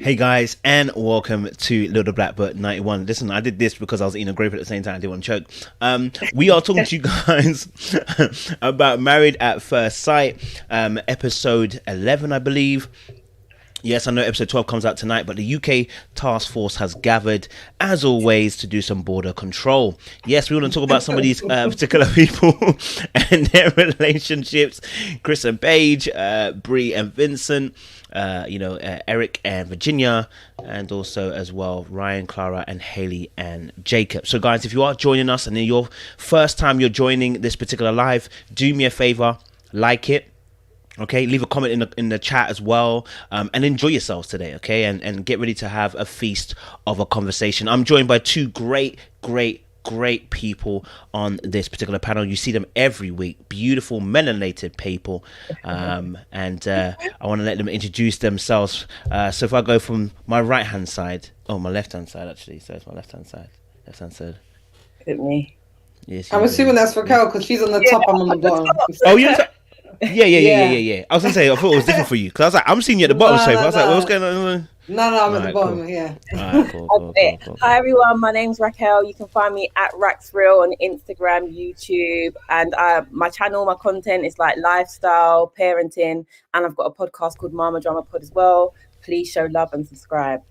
Hey guys, and welcome to Little Black Book 91. Listen, I did this because I was eating a grape at the same time. I didn't want to choke. We are talking to you guys about Married at First Sight, episode 11, I believe. Yes, I know episode 12 comes out tonight, but the UK Taskforce has gathered, as always, to do some border control. Yes, we want to talk about some of these particular people and their relationships. Chris and Paige, Bree and Vincent, Eric and Virginia, and also as well Ryan, Clara, and Haley and Jacob. So guys, if you are joining us and in your first time you're joining this particular live, do me a favor, like it. Okay, leave a comment in the chat as well, and enjoy yourselves today, okay? And get ready to have a feast of a conversation. I'm joined by two great people on this particular panel. You see them every week, beautiful melanated people, and I want to let them introduce themselves. So if I go from my right hand side, my left hand side actually. So it's my left hand side. Hit me. Yes. I'm assuming that's Raquel because she's on the top. I'm on the bottom. Oh, you. Yeah. I was gonna say I thought it was different for you because I was like, I'm seeing you at the bottom, so I was like, what's going on? No, I'm at the bottom. Cool. Yeah. Right, cool. Hi everyone, my name's Raquel. You can find me at Raxreal on Instagram, YouTube, and my channel, my content is like lifestyle, parenting, and I've got a podcast called Mama Drama Pod as well. Please show love and subscribe.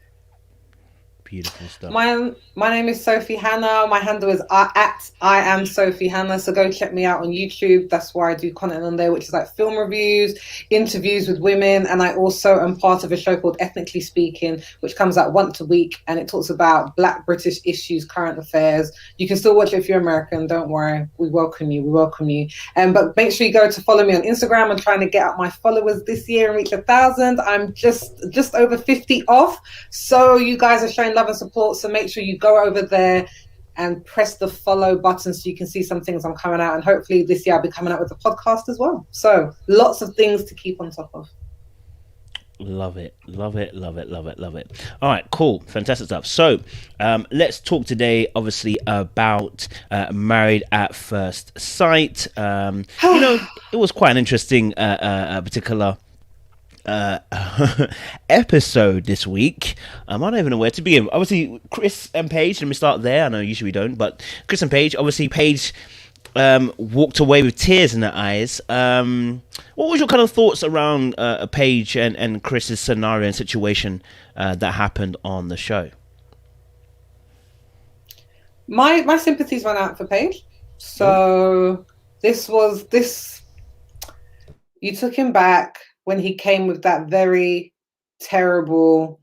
Beautiful stuff. My name is Sophie Hannah. My handle is at I am Sophie Hannah. So go check me out on YouTube. That's where I do content on there, which is like film reviews, interviews with women, and I also am part of a show called Ethnically Speaking, which comes out once a week, and it talks about Black British issues, current affairs. You can still watch it if you're American. Don't worry, we welcome you. But make sure you go to follow me on Instagram. I'm trying to get up my followers this year and reach 1,000. I'm just over 50 off. So you guys are showing love and support, so make sure you go over there and press the follow button so you can see some things I'm coming out, and hopefully this year I'll be coming out with a podcast as well. So lots of things to keep on top of. Love it. All right, cool, fantastic stuff. So let's talk today obviously about Married at First Sight. It was quite an interesting particular episode this week. I don't even know where to begin. Obviously Chris and Paige, let me start there. I know usually we don't, but Chris and Paige, obviously Paige walked away with tears in her eyes. What was your kind of thoughts around Paige and Chris's scenario and situation that happened on the show? My sympathies went out for Paige. So this you took him back when he came with that very terrible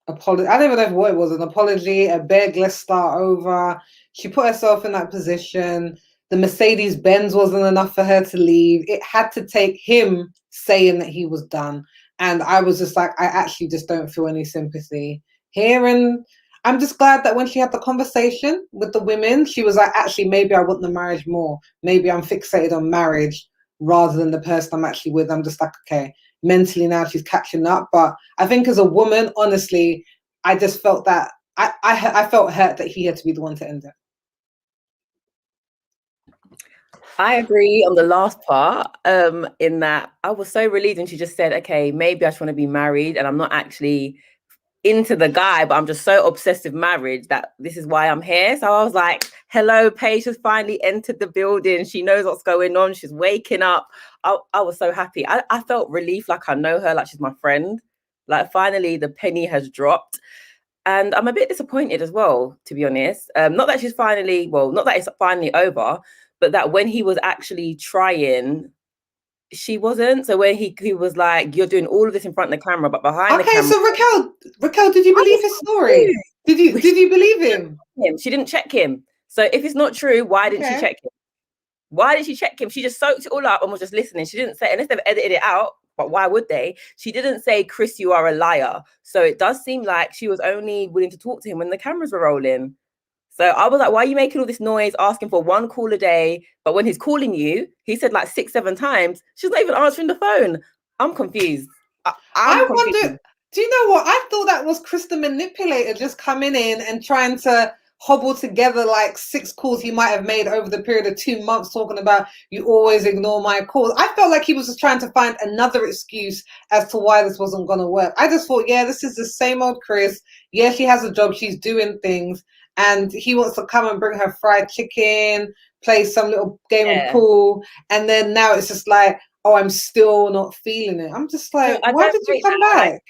apology. I don't even know what it was, an apology, a beg, let's start over. She put herself in that position. The Mercedes-Benz wasn't enough for her to leave. It had to take him saying that he was done. And I was just like, I actually just don't feel any sympathy here. And I'm just glad that when she had the conversation with the women, she was like, actually, maybe I want the marriage more. Maybe I'm fixated on marriage rather than the person I'm actually with. I'm just like, okay, mentally now she's catching up. But I think as a woman, honestly, I just felt that I felt hurt that he had to be the one to end it. I agree on the last part, in that I was so relieved when she just said, okay, maybe I just want to be married and I'm not actually into the guy, but I'm just so obsessed with marriage that this is why I'm here. So I was like, hello, Paige has finally entered the building. She knows what's going on. She's waking up. I was so happy. I felt relief, like I know her, like she's my friend. Like finally the penny has dropped. And I'm a bit disappointed as well, to be honest. Not that it's finally over, but that when he was actually trying, she wasn't. So when he was like, you're doing all of this in front of the camera, but behind the camera. Okay, so Raquel, did you believe his story? Did you believe him? She didn't check him. So if it's not true, why didn't she check him? Why did she check him? She just soaked it all up and was just listening. She didn't say, unless they've edited it out, but why would they? She didn't say, Chris, you are a liar. So it does seem like she was only willing to talk to him when the cameras were rolling. So I was like, why are you making all this noise, asking for one call a day? But when he's calling you, he said like 6-7 times, she's not even answering the phone. I'm confused. I wonder, do you know what? I thought that was Chris the manipulator just coming in and trying to hobble together like 6 calls he might have made over the period of 2 months talking about you always ignore my calls. I felt like he was just trying to find another excuse as to why this wasn't going to work. I just thought, yeah, this is the same old Chris. Yeah, she has a job. She's doing things. And he wants to come and bring her fried chicken, play some little game of pool. And then now it's just like, oh, I'm still not feeling it. I'm just like, why did you come back?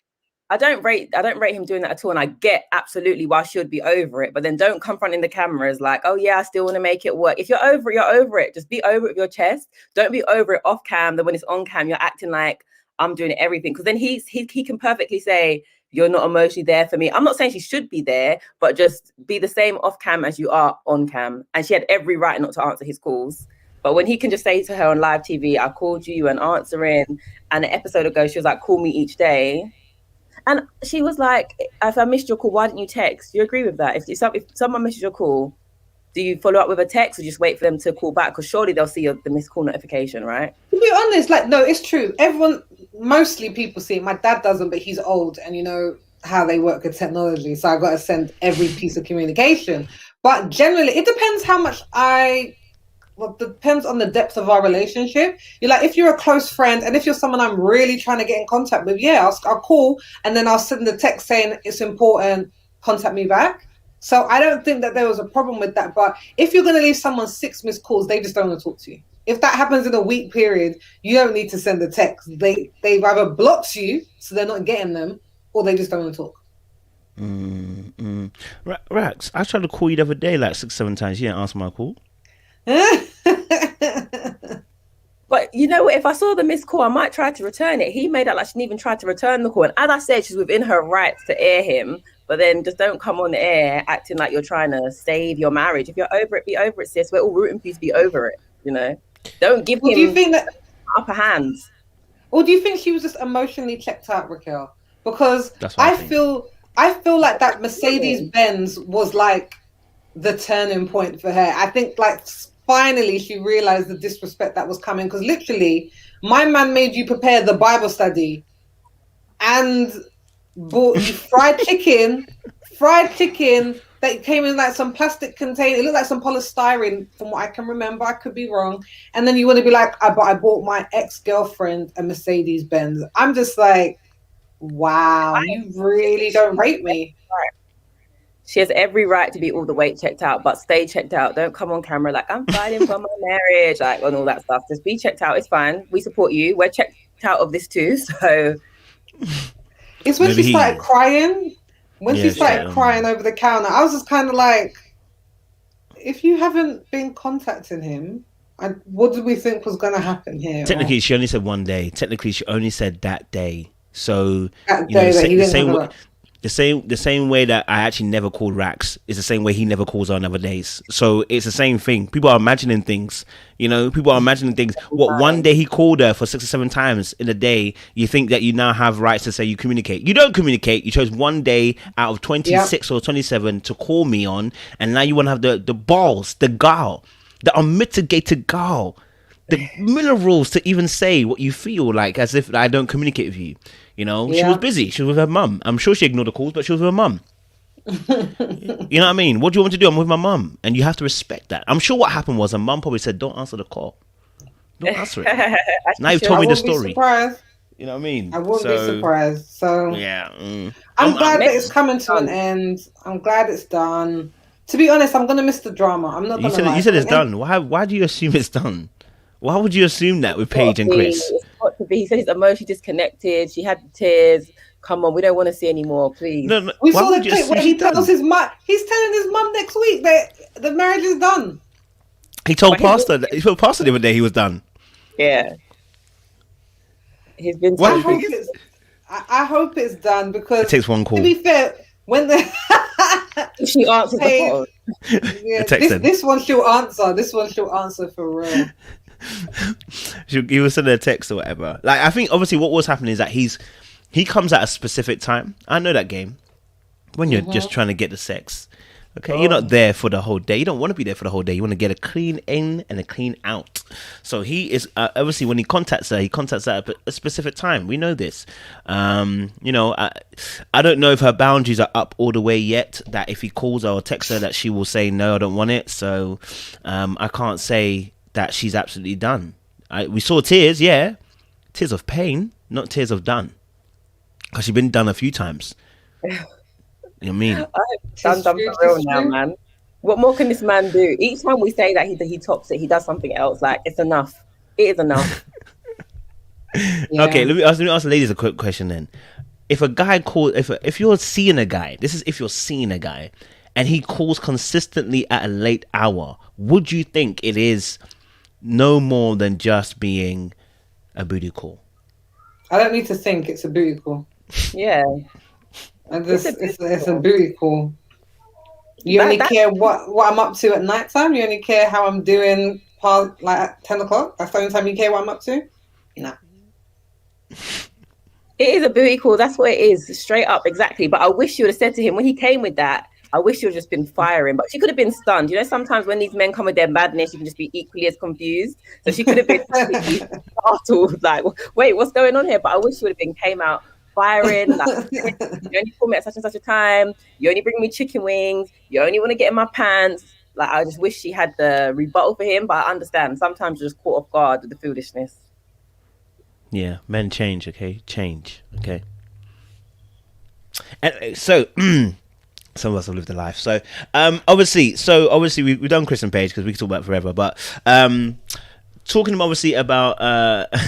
I don't rate him doing that at all. And I get absolutely why she would be over it. But then don't confront in the cameras like, oh, yeah, I still want to make it work. If you're over it, you're over it. Just be over it with your chest. Don't be over it off cam. Then when it's on cam, you're acting like I'm doing everything. Because then he can perfectly say, you're not emotionally there for me. I'm not saying she should be there, but just be the same off cam as you are on cam. And she had every right not to answer his calls. But when he can just say to her on live TV, I called you, you weren't answering. And an episode ago, she was like, call me each day. And she was like, if I missed your call, why didn't you text? Do you agree with that? If someone misses your call, do you follow up with a text or just wait for them to call back? Because surely they'll see the missed call notification, right? To be honest, like, no, it's true. Mostly people see it. My dad doesn't, but he's old and you know how they work with technology. So I've got to send every piece of communication. But generally, it depends how much depends on the depth of our relationship. You're like, if you're a close friend and if you're someone I'm really trying to get in contact with, yeah, I'll call and then I'll send the text saying it's important, contact me back. So I don't think that there was a problem with that. But if you're going to leave someone 6 missed calls, they just don't want to talk to you. If that happens in a week period, you don't need to send a text. They've either blocked you, so they're not getting them, or they just don't want to talk. Rax, I tried to call you the other day like 6-7 times. You didn't answer my call. But you know what? If I saw the missed call, I might try to return it. He made out like she didn't even try to return the call. And as I said, she's within her rights to air him. But then just don't come on the air acting like you're trying to save your marriage. If you're over it, be over it, sis. We're all rooting for you to be over it. You know, don't give him. Do you think that upper hands? Or do you think she was just emotionally checked out, Raquel? Because I feel like that Mercedes-Benz was like the turning point for her. I think like finally she realized the disrespect that was coming, because literally my man made you prepare the Bible study and bought you fried chicken that came in like some plastic container. It looked like some polystyrene from what I can remember. I could be wrong. And then you want to be like, I bought my ex-girlfriend a Mercedes-Benz. I'm just like, wow, you really don't rate me. She has every right to be all the way checked out, but stay checked out. Don't come on camera like, I'm fighting for my marriage, like, and all that stuff. Just be checked out. It's fine. We support you. We're checked out of this too. So it's when she started crying. When she started crying over the counter, I was just kind of like, if you haven't been contacting him, what did we think was going to happen here? Technically, she only said one day. Technically, she only said that day. So that day that he didn't have the same way that I actually never called Rax is the same way he never calls on other days. So it's the same thing. People are imagining things, you know. People are imagining things. What, one day he called her for 6 or 7 times in a day? You think that you now have rights to say you communicate? You don't communicate. You chose one day out of 26 or 27 to call me on, and now you want to have the balls, the gall, the unmitigated gall, the minerals to even say what you feel, like as if I don't communicate with you. You know, she was busy. She was with her mum. I'm sure she ignored the calls, but she was with her mum. You know what I mean? What do you want to do? I'm with my mum. And you have to respect that. I'm sure what happened was her mum probably said, don't answer the call. Don't answer it. Now you've told me the story. You know what I mean? I wouldn't be surprised. So yeah. I'm glad that it's coming to an end. I'm glad it's done. To be honest, I'm going to miss the drama. I'm not going to lie. You said it's done. Why do you assume it's done? Why would you assume that with Paige and Chris? It's got to be. He said he's emotionally disconnected. She had tears. Come on, we don't want to see anymore, please. No, we saw the clip where he tells his mum. He's telling his mum next week that the marriage is done. He told Pastor the other day he was done. Yeah. He's been. I hope it's done, because it takes one call. To be fair, when she answers the phone. This one she'll answer. This one she'll answer for real. He was sending a text or whatever. Like, I think obviously what was happening is that he comes at a specific time. I know that game when you're just trying to get the sex. Okay, you're not there for the whole day. You don't want to be there for the whole day. You want to get a clean in and a clean out. So he is obviously, when he contacts her at a specific time. We know this. You know, I don't know if her boundaries are up all the way yet. That if he calls her or texts her, that she will say no, I don't want it. So I can't say that she's absolutely done. We saw tears, yeah, tears of pain, not tears of done, because she's been done a few times. You know what I mean? Done for real now, man. What more can this man do? Each time we say that he tops it, he does something else. Like, it's enough. It is enough. Yeah. Okay, let me ask the ladies a quick question then. If a guy calls, if you're seeing a guy, this is if you're seeing a guy, and he calls consistently at a late hour, would you think it is no more than just being a booty call? I don't need to think, it's a booty call. Yeah. And it's a booty call. You only care what I'm up to at night time? You only care how I'm doing past, like, at 10 o'clock? That's the only time you care what I'm up to? No. It is a booty call. That's what it is. Straight up, exactly. But I wish you would have said to him when he came with that, I wish you would have just been firing. But she could have been stunned. You know, sometimes when these men come with their madness, you can just be equally as confused. So she could have been startled, like, wait, what's going on here? But I wish you would have came out firing. Like, you only call me at such and such a time. You only bring me chicken wings. You only want to get in my pants. Like, I just wish she had the rebuttal for him. But I understand. Sometimes you're just caught off guard with the foolishness. Yeah, men change, okay? Change, okay? And so, some of us have lived a life. So, obviously, we've done Chris and Paige because we can talk about it forever. But talking obviously about,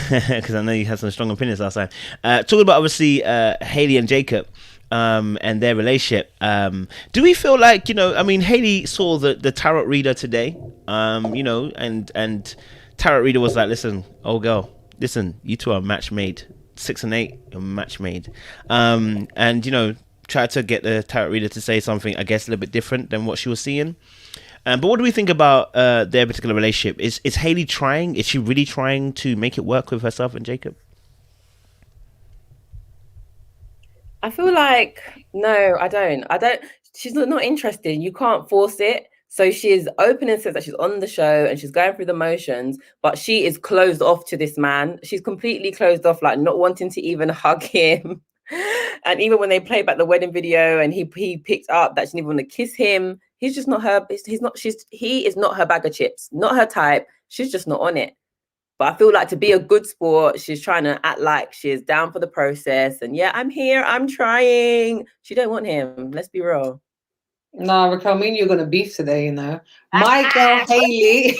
because I know you had some strong opinions last time. Talking about obviously Hailey and Jacob and their relationship. Do we feel like, you know, I mean, Hailey saw the tarot reader today, you know, and tarot reader was like, listen, old girl. Listen, you two are match made. 6 and 8, you're match made. And, you know, try to get the tarot reader to say something, I guess, a little bit different than what she was seeing. But what do we think about their particular relationship? Is Hailey trying? Is she really trying to make it work with herself and Jacob? I feel like, no, I don't. She's not interested. You can't force it. So she's open and says that she's on the show and she's going through the motions, but she is closed off to this man. She's completely closed off, like not wanting to even hug him. And even when they played back the wedding video and he picked up that she didn't want to kiss him, he's just not her. He is not her bag of chips, not her type. She's just not on it. But I feel like to be a good sport, she's trying to act like she's down for the process. And yeah, I'm here, I'm trying. She don't want him. Let's be real. No, Raquel, me and you're gonna beef today, you know. My girl Hailey,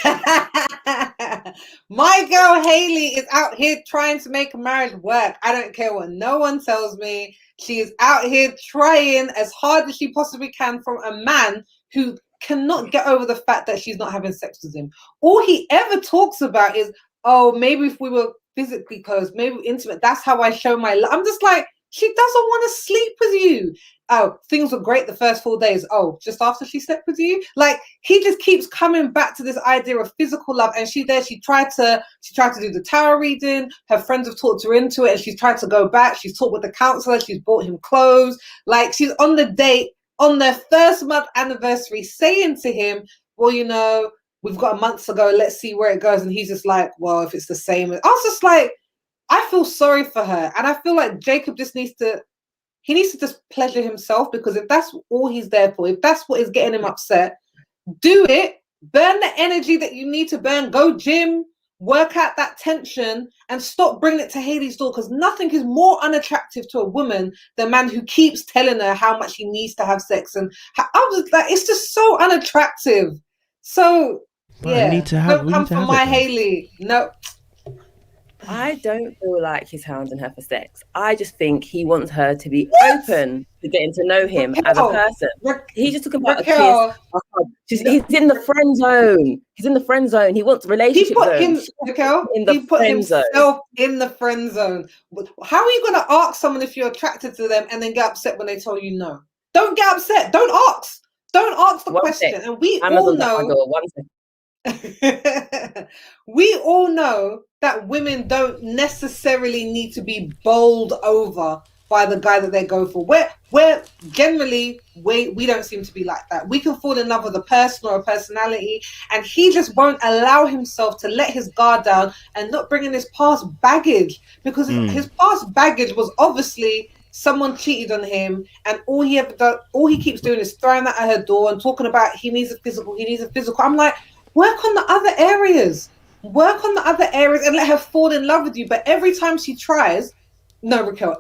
my girl Hailey is out here trying to make a marriage work. I don't care what no one tells me. She is out here trying as hard as she possibly can from a man who cannot get over the fact that she's not having sex with him. All he ever talks about is, oh, maybe if we were physically close, maybe intimate. That's how I show my love. I'm just like, she doesn't want to sleep with you. Oh, things were great the first 4 days. Oh, just after she slept with you? Like, he just keeps coming back to this idea of physical love. And she tried to do the tarot reading. Her friends have talked her into it, and she's tried to go back. She's talked with the counselor. She's bought him clothes. Like, she's on the date on their first month anniversary, saying to him, well, you know, we've got a month to go. Let's see where it goes. And he's just like, well, if it's the same. I was just like, I feel sorry for her. And I feel like Jacob just needs to just pleasure himself, because if that's all he's there for, if that's what is getting him upset, do it. Burn the energy that you need to burn. Go gym, work out that tension, and stop bringing it to Hailey's door, because nothing is more unattractive to a woman than a man who keeps telling her how much he needs to have sex. And I was like, it's just so unattractive. So, yeah, don't come for my Hailey. No. I don't feel like he's hounding her for sex. I just think he wants her to be open to getting to know him as a person. He's just talking about a kiss. He's in the friend zone. He's in the friend zone. He wants relationship zone. He put himself in the friend zone. How are you going to ask someone if you're attracted to them and then get upset when they tell you no? Don't get upset. Don't ask. Don't ask the question. And we all know. We all know that women don't necessarily need to be bowled over by the guy that they go for. We're generally we don't seem to be like that. We can fall in love with a person or a personality, and he just won't allow himself to let his guard down and not bring in his past baggage, because his past baggage was obviously someone cheated on him, and all he keeps doing is throwing that at her door and talking about he needs a physical. I'm like, work on the other areas. Work on the other areas and let her fall in love with you. But every time she tries,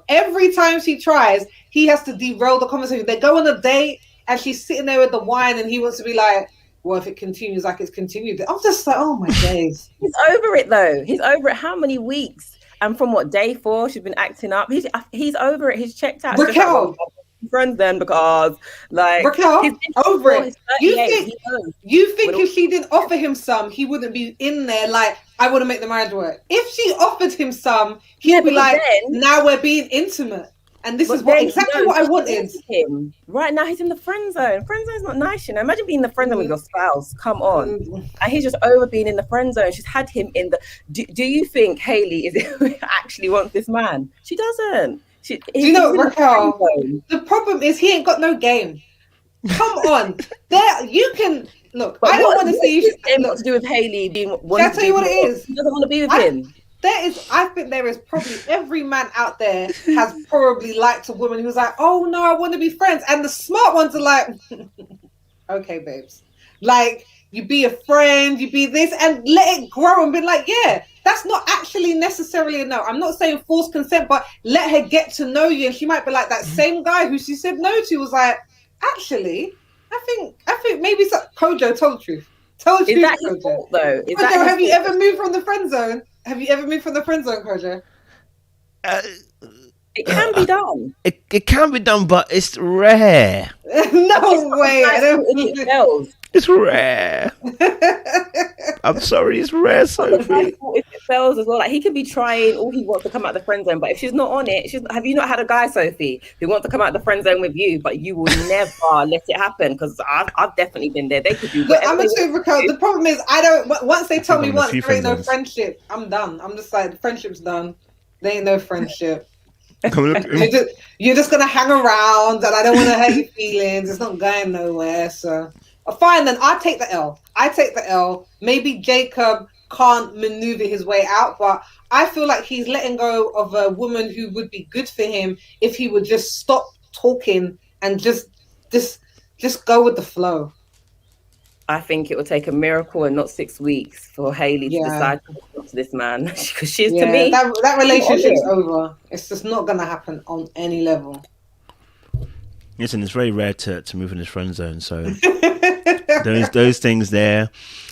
every time she tries, he has to derail the conversation. They go on a date and she's sitting there with the wine and he wants to be like, well, if it continues like it's continued. I'm just like, oh my days. He's over it though. He's over it. How many weeks? And from what, day 4, she's been acting up. He's over it. He's checked out. Raquel. Friends then, because like Raquel, over it. You think when if she didn't offer him some, he wouldn't be in there like, I want to make the marriage work. If she offered him some, he'd be like, now we're being intimate. And this is exactly what I wanted. Him. Right now he's in the friend zone. Friend zone's not nice, you know. Imagine being in the friend zone with your spouse. Come on. And he's just over being in the friend zone. She's had him in the... Do you think Hayley actually wants this man? She doesn't. Do you know, Raquel, the problem is he ain't got no game. Come on. There, you can... Look, but I don't want to see you... What to do with Hayley being... Can I tell you what it is? He doesn't want to be with him. I think there is probably every man out there has probably liked a woman who's like, oh no, I want to be friends. And the smart ones are like, okay, babes. Like, you be a friend, you be this, and let it grow and be like, yeah, that's not actually necessarily a no. I'm not saying forced consent, but let her get to know you. And she might be like that same guy who she said no to was like, actually, I think maybe Kojo told the truth. Is that his fault though? Kojo, have you ever moved from the friend zone? Have you ever moved from the friend zone, Kojo? It can be done. It can be done, but it's rare. No way. I don't. It's rare. I'm sorry, it's rare, Sophie. If it fails as well, like he could be trying all he wants to come out the friend zone, but if she's not on it, have you not had a guy, Sophie, who wants to come out the friend zone with you, but you will never let it happen? Because I've definitely been there. They could do. Look, I'm a Raquel. The problem is, I don't. Once they tell me once there ain't no friendship, I'm done. I'm just like, the friendship's done. There ain't no friendship. You're just gonna hang around, and I don't want to hurt your feelings. It's not going nowhere, so. Fine, then I take the L. Maybe Jacob can't maneuver his way out, but I feel like he's letting go of a woman who would be good for him if he would just stop talking and just go with the flow. I think it will take a miracle and not 6 weeks for Hayley to decide to talk to this man, because she's to me that relationship's over. It's just not going to happen on any level. Listen, it's very rare to move in this friend zone, so those things there,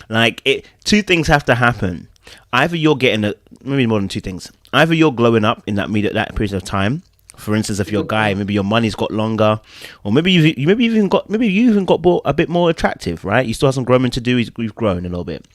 like two things have to happen. Either you're getting maybe more than two things. Either you're glowing up in that period of time. For instance, if you're a guy, maybe your money's got longer, or maybe you even got a bit more attractive, right? You still have some growing to do. We've grown a little bit.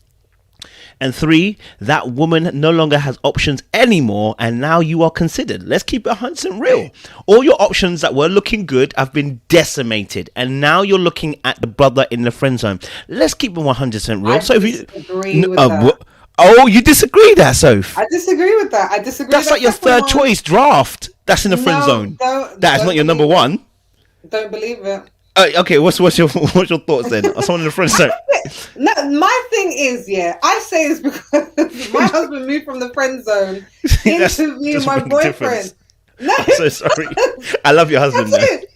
And 3, that woman no longer has options anymore, and now you are considered. Let's keep it 100% real. All your options that were looking good have been decimated, and now you're looking at the brother in the friend zone. Let's keep it 100% real. I disagree with that. Oh, you disagree there, Soph? I disagree with that. That's like your third choice draft. That's in the friend zone. That is not your number one. Don't believe it. Okay, what's your thoughts then? Someone in the friend zone. No, my thing is, I say it's because my husband moved from the friend zone into me and my boyfriend. No, I'm so sorry. I love your husband. That's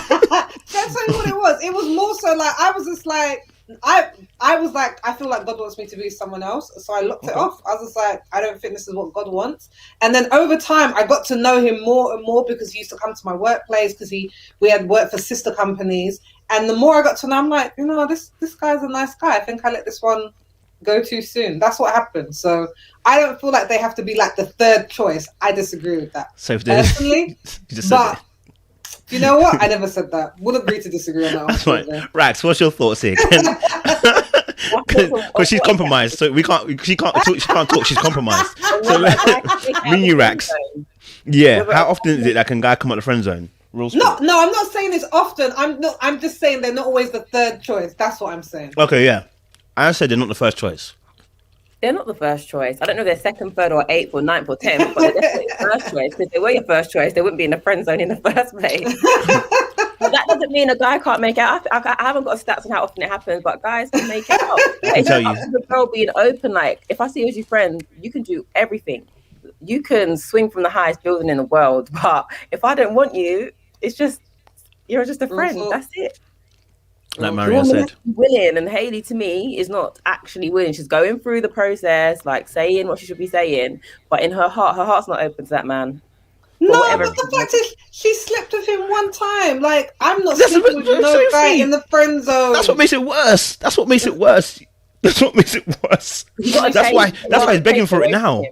what it was. It was more so like I was just like I was like, I feel like God wants me to be someone else. So I locked it off. I was just like, I don't think this is what God wants. And then over time, I got to know him more and more because he used to come to my workplace because we had worked for sister companies. And the more I got to know, I'm like, this guy's a nice guy. I think I let this one go too soon. That's what happened. So I don't feel like they have to be like the third choice. I disagree with that. So personally, but you know what? I never said that. Would agree to disagree on that. That's fine. Rax, what's your thoughts here? Because she's compromised, so she can't talk. She's compromised. So me, you, Rax. Yeah. How often is it that can guy come out the friend zone? No, I'm not saying it's often. I'm just saying they're not always the third choice. That's what I'm saying. Okay, yeah. I said they're not the first choice. They're not the first choice. I don't know if they're second, third, or eighth, or ninth, or 10th, but they're definitely the first choice. Because if they were your first choice, they wouldn't be in the friend zone in the first place. But that doesn't mean a guy can't make out. I haven't got stats on how often it happens, but guys can make it out. I can tell you. The girl being open, like, if I see you as your friend, you can do everything. You can swing from the highest building in the world, but if I don't want you, it's just, you're just a friend. That's it. Like Maria said, willing, and Hayley to me is not actually willing. She's going through the process, like saying what she should be saying, but in her heart's not open to that man. No, but the fact is, she slept with him one time. Like, I'm not sleeping with no guy in the friend zone. That's what makes it worse. That's what makes it worse. That's why he's begging for it now.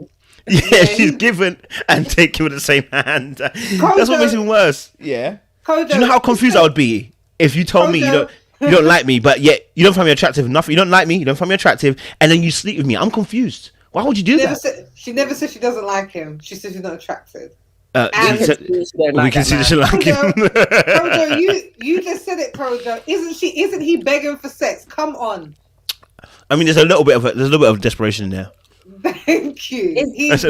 Yeah, she's given and taken with the same hand. That's what makes it worse. Yeah. Do you know how confused I would be if you told me you don't like me, but yet you don't find me attractive enough. You don't like me, you don't find me attractive, and then you sleep with me. I'm confused. Why would you do that? She never said she doesn't like him. She said she's not attracted. We can see that she like him. Kojo, you just said it, Kojo. Isn't he begging for sex? Come on. I mean, there's a little bit of desperation in there. Thank you. It's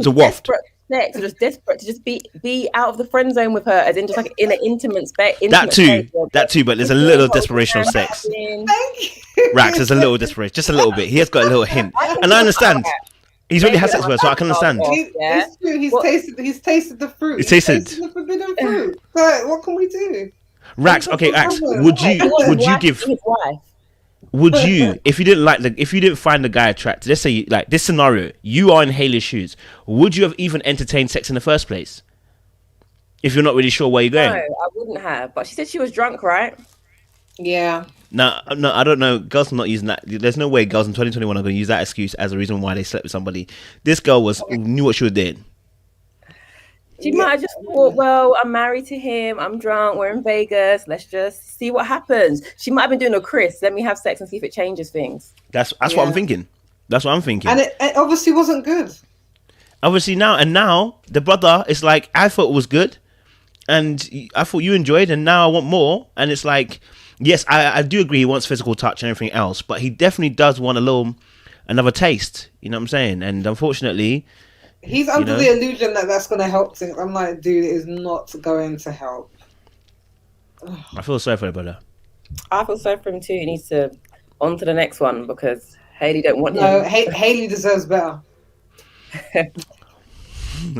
a waft. Sex, just desperate to just be out of the friend zone with her, as in just like in an intimate space. That too, but there's a little desperation of sex. Thank you. Rax, there's a little desperation, just a little bit. He has got a little hint, and I understand. He's already had sex with her, so I can understand. It's true. He's tasted the fruit. He's tasted the forbidden fruit. But what can we do? Rax, okay, Rax, would you give? Would you, if you didn't find the guy attractive, let's say like this scenario, you are in Hayley's shoes, would you have even entertained sex in the first place? If you're not really sure where you're going. No, I wouldn't have. But she said she was drunk, right? Yeah. No, I don't know. Girls are not using that. There's no way girls in 2021 are going to use that excuse as a reason why they slept with somebody. This girl knew what she was doing. She might have just thought, well, I'm married to him, I'm drunk, we're in Vegas, let's just see what happens. She might have been doing a Chris, let me have sex and see if it changes things. That's what I'm thinking. That's what I'm thinking. And it obviously wasn't good. Obviously now the brother is like, I thought it was good, and I thought you enjoyed, and now I want more. And it's like, yes, I do agree he wants physical touch and everything else, but he definitely does want another taste. You know what I'm saying? And unfortunately, he's under the illusion that that's going to help things. I'm like, dude, it is not going to help. I feel sorry for the brother. I feel sorry for him too. He needs to on to the next one because Hayley don't want him. No, Hayley deserves better.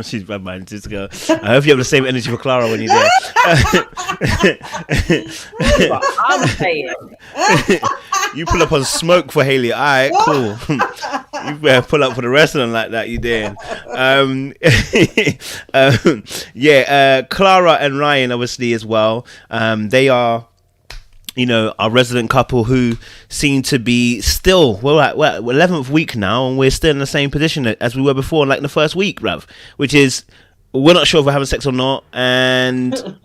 She's bad mind. Just go. I hope you have the same energy for Clara when you're there. I'm saying. You pull up on smoke for Hayley. All right, cool. You better pull up for the rest of them like that. You did. Clara and Ryan, obviously, as well. They are, our resident couple who seem to be still, we're at 11th week now, and we're still in the same position as we were before, like in the first week, bruv. Which is, we're not sure if we're having sex or not, and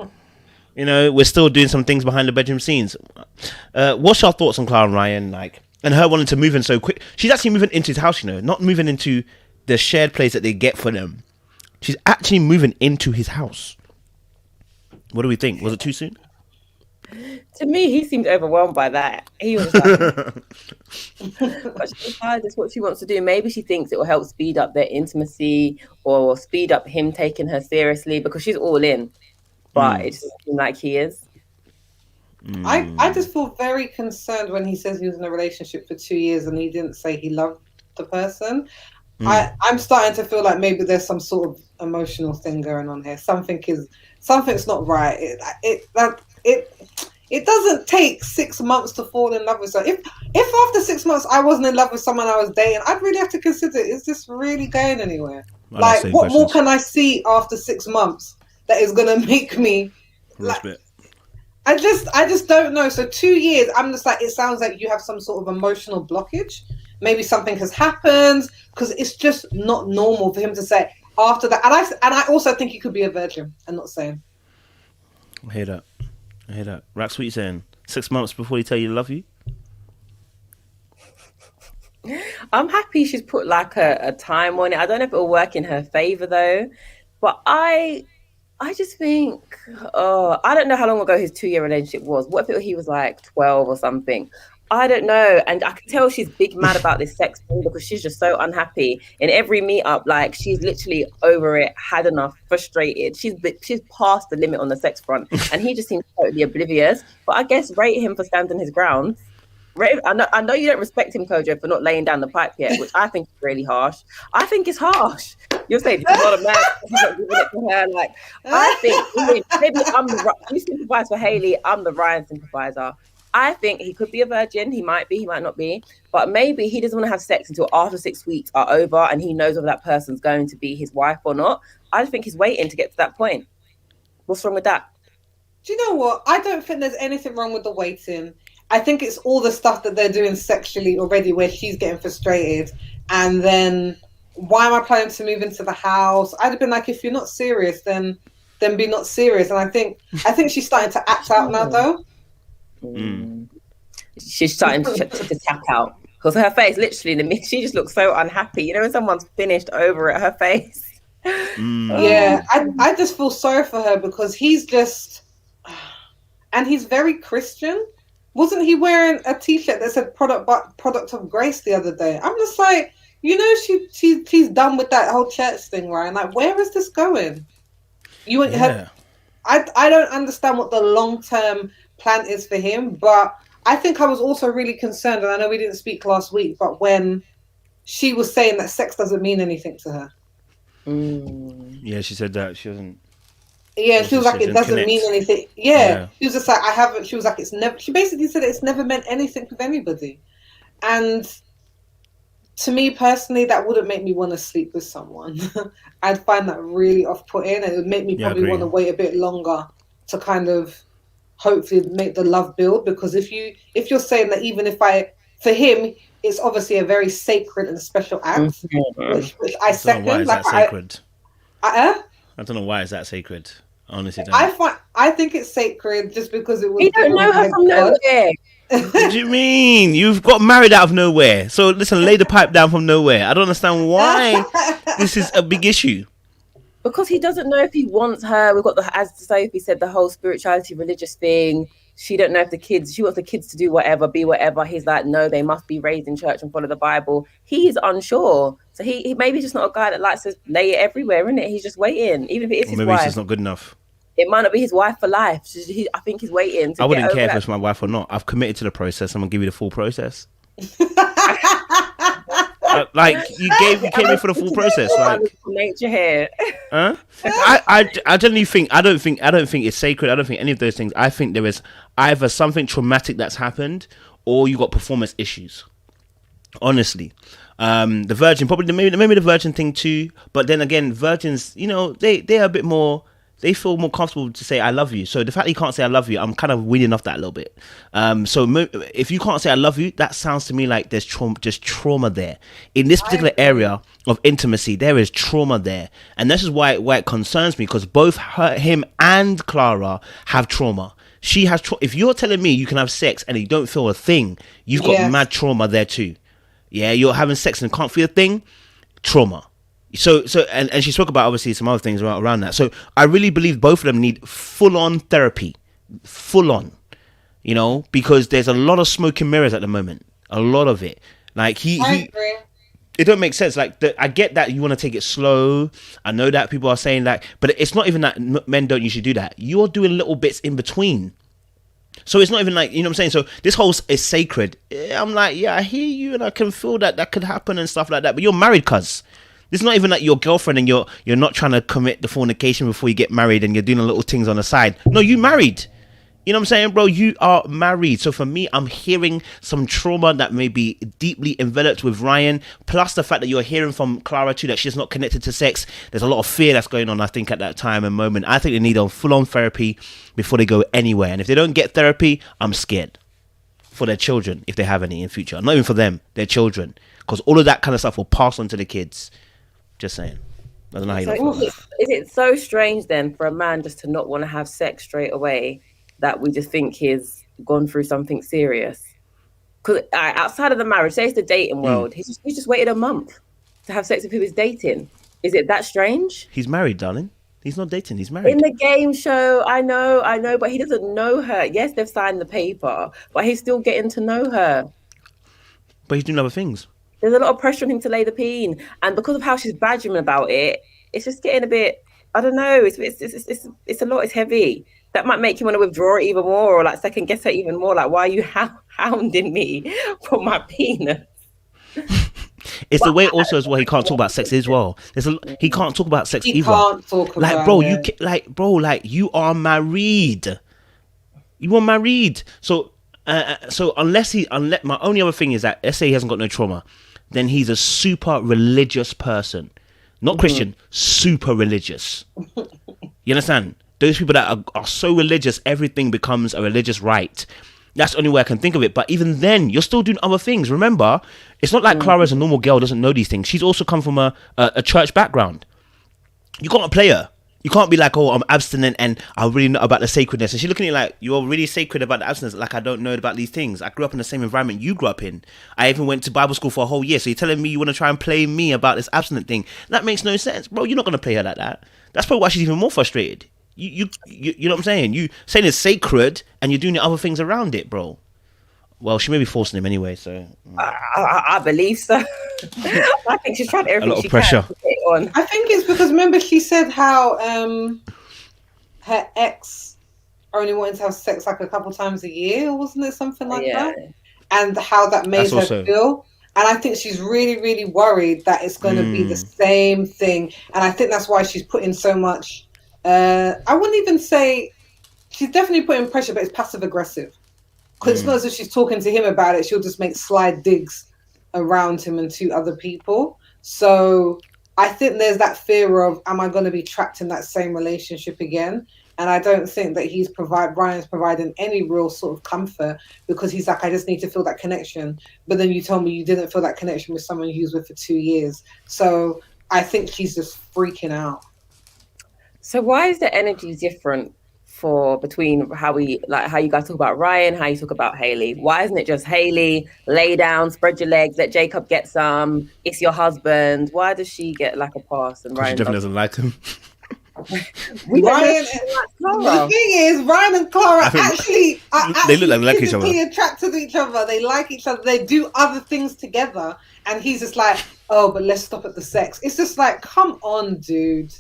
we're still doing some things behind the bedroom scenes. What's your thoughts on Clara and Ryan, like, and her wanting to move in so quick? She's actually moving into his house, not moving into the shared place that they get for them. She's actually moving into his house. What do we think? Was it too soon? To me, he seemed overwhelmed by that. He was like, but she decided it's what she wants to do. Maybe she thinks it will help speed up their intimacy or speed up him taking her seriously because she's all in. But it doesn't seem like he is. I just feel very concerned when he says he was in a relationship for 2 years and he didn't say he loved the person. I'm starting to feel like maybe there's some sort of emotional thing going on here. Something's not right. It doesn't take 6 months to fall in love with someone. If after 6 months I wasn't in love with someone I was dating, I'd really have to consider, is this really going anywhere? Like, what more can I see after 6 months that is going to make me I just don't know. So 2 years, I'm just like, it sounds like you have some sort of emotional blockage. Maybe something has happened, because it's just not normal for him to say after that. And I also think he could be a virgin. I'm not saying. I hear that. Rax, what you saying? 6 months before he tell you love you? I'm happy she's put like a time on it. I don't know if it'll work in her favor though, but I just think, I don't know how long ago his 2 year relationship was. What if he was like 12 or something? I don't know, and I can tell she's big mad about this sex thing because she's just so unhappy. In every meetup, like she's literally over it, had enough, frustrated. She's past the limit on the sex front, and he just seems totally oblivious. But I guess rate him for standing his ground. I know you don't respect him, Kojo, for not laying down the pipe yet, which I think is really harsh. I think it's harsh. You're saying he's not a man, he's not giving it to her. Like, I think maybe you sympathize for Hayley, I'm the Ryan sympathizer. I think he could be a virgin. He might be, he might not be. But maybe he doesn't want to have sex until after 6 weeks are over and he knows whether that person's going to be his wife or not. I think he's waiting to get to that point. What's wrong with that? Do you know what? I don't think there's anything wrong with the waiting. I think it's all the stuff that they're doing sexually already where she's getting frustrated. And then, why am I planning to move into the house? I'd have been like, if you're not serious, then be not serious. And I think she's starting to act out now, though. She's starting to tap out because her face, literally, in the mid, she just looks so unhappy. You know, when someone's finished over it, her face. Yeah, I just feel sorry for her because he's just, and he's very Christian. Wasn't he wearing a T-shirt that said "product of grace" the other day? I'm just like, you know, she's done with that whole church thing, right? Like, where is this going? I don't understand what the long-term plan is for him, but I think I was also really concerned, and I know we didn't speak last week, but when she was saying that sex doesn't mean anything to her. Yeah, she said that she wasn't. Yeah, she was like, it doesn't mean anything. Yeah, she was just like, I haven't. She was like, it's never. She basically said it's never meant anything with anybody, and to me personally, that wouldn't make me want to sleep with someone. I'd find that really off-putting, and it would make me probably want to wait a bit longer to kind of hopefully make the love build. Because if you're saying that even if for him, it's obviously a very sacred and special act, which I second. Why is that sacred? I don't know why is that sacred. Honestly, I think it's sacred just because it was. You don't know her from nowhere. What do you mean? You've got married out of nowhere. So listen, lay the pipe down from nowhere. I don't understand why this is a big issue. Because he doesn't know if he wants her. We've got as Sophie said, the whole spirituality, religious thing. She don't know if she wants the kids to do whatever, be whatever. He's like, no, they must be raised in church and follow the Bible. He's unsure. So he maybe just not a guy that likes to lay it everywhere, isn't it? He's just waiting, even if it is his wife. Maybe it's just not good enough. It might not be his wife for life. I think he's waiting. I wouldn't care if it's my wife or not. I've committed to the process. I'm gonna give you the full process. Like you came in for the full process. Like nature here. Huh? I generally think I don't think it's sacred. I don't think any of those things. I think there is either something traumatic that's happened, or you got performance issues. Honestly, the virgin probably maybe the virgin thing too. But then again, virgins, you know, they're a bit more. They feel more comfortable to say I love you. So the fact that you can't say I love you, I'm kind of weaning off that a little bit. So if you can't say I love you, that sounds to me like there's trauma there. In this particular area of intimacy, there is trauma there. And this is why it concerns me, because both him and Clara have trauma. She has if you're telling me you can have sex and you don't feel a thing, you've got mad trauma there too. Yeah, you're having sex and can't feel a thing, trauma. So and she spoke about obviously some other things around that. So I really believe both of them need full-on therapy, full-on, you know, because there's a lot of smoke and mirrors at the moment, a lot of it. Like I agree. It don't make sense. Like I get that you want to take it slow. I know that people are saying that, but it's not even that men don't usually do that. You're doing little bits in between. So it's not even like, you know what I'm saying? So this whole is sacred. I'm like, yeah, I hear you and I can feel that could happen and stuff like that. But you're married, cuz. This is not even like your girlfriend and you're not trying to commit the fornication before you get married and you're doing little things on the side. No, you married. You know what I'm saying, bro? You are married. So for me, I'm hearing some trauma that may be deeply enveloped with Ryan, plus the fact that you're hearing from Clara too, that she's not connected to sex. There's a lot of fear that's going on, I think, at that time and moment. I think they need a full-on therapy before they go anywhere. And if they don't get therapy, I'm scared for their children, if they have any in future. Not even for them, their children. Because all of that kind of stuff will pass on to the kids. Just saying. I don't know how you feel. Is it so strange then for a man just to not want to have sex straight away that we just think he's gone through something serious? Because outside of the marriage, say it's the dating world, he's just waited a month to have sex with who he's dating. Is it that strange? He's married, darling. He's not dating. He's married. In the game show, I know, but he doesn't know her. Yes, they've signed the paper, but he's still getting to know her. But he's doing other things. There's a lot of pressure on him to lay the peen, and because of how she's badgering about it, it's just getting a bit. I don't know. It's a lot. It's heavy. That might make him want to withdraw it even more, or like second guess her even more. Like, why are you hounding me for my penis? It's the way also as well. He can't talk about sex as well. He can't talk about sex either. He can't talk about like, bro, it. you are married. You are married. So unless my only other thing is that let's say he hasn't got no trauma, then he's a super religious person, not Christian, super religious. You understand? Those people that are so religious, everything becomes a religious rite. That's the only way I can think of it. But even then, you're still doing other things. Remember, it's not like Clara as a normal girl doesn't know these things. She's also come from a church background. You can't play her. You can't be like, oh, I'm abstinent and I really know about the sacredness. And she's looking at you like, you're really sacred about the abstinence. Like, I don't know about these things. I grew up in the same environment you grew up in. I even went to Bible school for a whole year. So you're telling me you want to try and play me about this abstinent thing? That makes no sense. Bro, you're not going to play her like that. That's probably why she's even more frustrated. You know what I'm saying? You saying it's sacred and you're doing the other things around it, bro. Well, she may be forcing him anyway, so I believe so. I think she's trying everything. A lot of pressure. On. I think it's because remember she said how her ex only wanted to have sex like a couple times a year, or wasn't it something like that? And how that made her feel. And I think she's really, really worried that it's going to be the same thing. And I think that's why she's putting so much. I wouldn't even say she's definitely putting pressure, but it's passive aggressive. Because it's not as if she's talking to him about it. She'll just make sly digs around him and to other people. So I think there's that fear of, am I going to be trapped in that same relationship again? And I don't think that Ryan's providing any real sort of comfort, because he's like, I just need to feel that connection. But then you told me you didn't feel that connection with someone you was with for 2 years. So I think she's just freaking out. So why is the energy different between how you guys talk about Ryan, how you talk about Hayley? Why isn't it just Hayley, lay down, spread your legs, let Jacob get some, it's your husband? Why does she get like a pass and Ryan she definitely doesn't like him? The thing is, Ryan and Clara actually they look like each other. Attracted to each other. They like each other. They do other things together. And he's just like, oh, but let's stop at the sex. It's just like, come on, dude.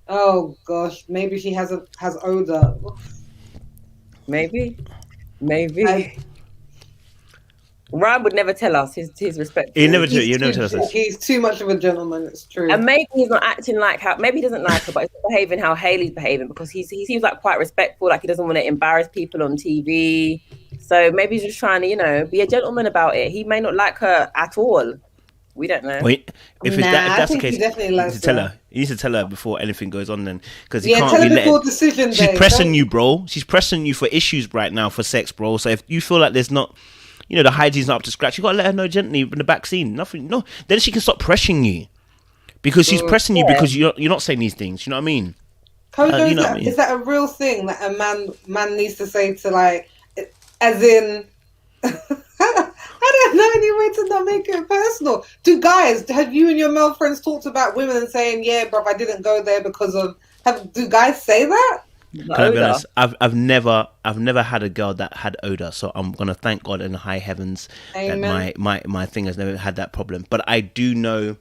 Oh gosh, maybe she has odor. Maybe. Ryan would never tell us his respect. He never tell us. He's too much of a gentleman. It's true. And maybe he's not acting like how. Maybe he doesn't like her, but he's not behaving how Hayley's behaving, because he seems like quite respectful. Like he doesn't want to embarrass people on TV. So maybe he's just trying to, be a gentleman about it. He may not like her at all. We don't know. Wait, if that's the case, you need to tell her before anything goes on, then, because you can't be letting. She's pressing you, bro. She's pressing you for issues right now for sex, bro. So if you feel like there's not, the hygiene's not up to scratch, you gotta let her know gently in the back scene. Nothing, no. Then she can stop pressuring you, because she's pressing you because you're not saying these things. You know what I mean? Kojo, is that a real thing that a man needs to say to, like, as in? I don't know any way to not make it personal. Have you and your male friends talked about women and saying, yeah, bruv, I didn't go there because of... Do guys say that? Can I be honest? I've never had a girl that had odor, so I'm gonna thank God in the high heavens. Amen. That my thing has never had that problem. But I do know,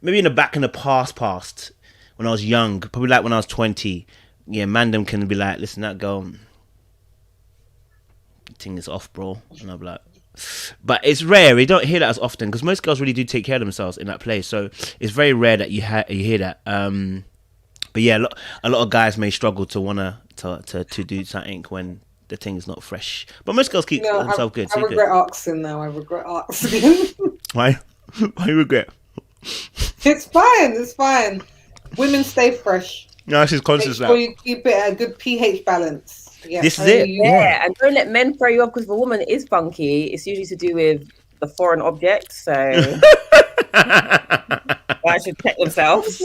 maybe in the past, when I was young, probably like when I was 20, mandem can be like, listen, that girl, thing is off, bro, and I'm like. But it's rare. We don't hear that as often, because most girls really do take care of themselves in that place. So it's very rare that you hear that. But yeah, a lot of guys may struggle to wanna to do something when the thing is not fresh. But most girls keep themselves good. I regret asking now. I regret asking. Why? Why you regret? It's fine. Women stay fresh. No, she's conscious now. So you keep it at a good pH balance. Yeah, this is it. Yeah, and don't let men throw you off, because if a woman is funky, it's usually to do with the foreign object. So I should check themselves.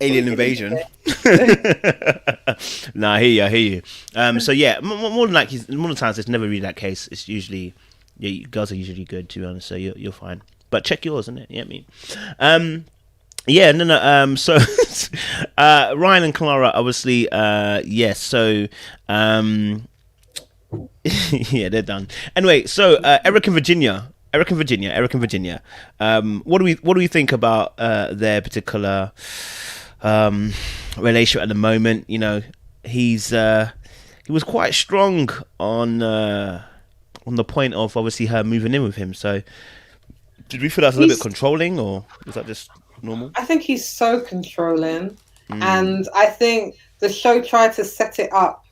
Alien invasion. Nah, I hear you. So yeah, more than the times it's never really that case. It's usually girls are usually good, to be honest. So you're fine. But check yours, isn't it? Yeah, me. Yeah, no. So Ryan and Clara, obviously, yes. So, yeah, they're done. Anyway, so Eric and Virginia. What do we think about their particular relationship at the moment? You know, he was quite strong on the point of obviously her moving in with him. So, did we feel that's a little bit controlling, or was that just normal? I think he's so controlling, and I think the show tried to set it up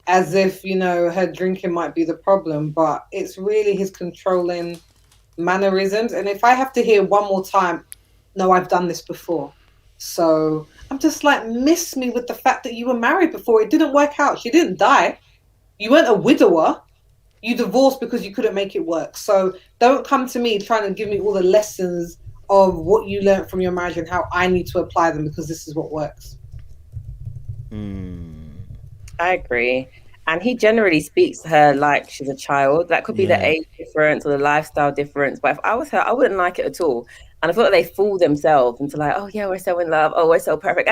as if, you know, her drinking might be the problem, but it's really his controlling mannerisms. And if I have to hear one more time, no, I've done this before. So I'm just like, miss me with the fact that you were married before. It didn't work out. She didn't die. You weren't a widower. You divorced because you couldn't make it work. So don't come to me trying to give me all the lessons of what you learned from your marriage and how I need to apply them, because this is what works. I agree. And he generally speaks to her like she's a child. That could be the age difference or the lifestyle difference. But if I was her, I wouldn't like it at all. And I feel like they fool themselves into like, oh yeah, we're so in love. Oh, we're so perfect.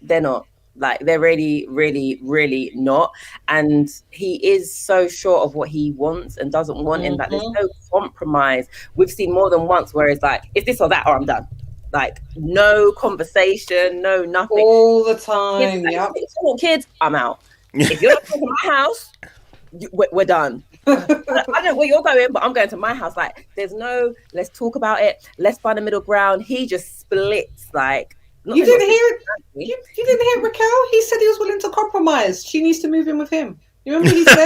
They're not. Like, they're really, really, really not. And he is so sure of what he wants and doesn't want, in that there's no compromise. We've seen more than once where it's like, it's this or that or I'm done. Like, no conversation, no nothing. All the time, If you want kids, I'm out. If you're not coming to my house, we're done. I don't know where you're going, but I'm going to my house. Like, there's no, let's talk about it. Let's find a middle ground. He just splits. Like, you didn't hear you didn't hear Raquel? He said he was willing to compromise. She needs to move in with him. You remember what he said?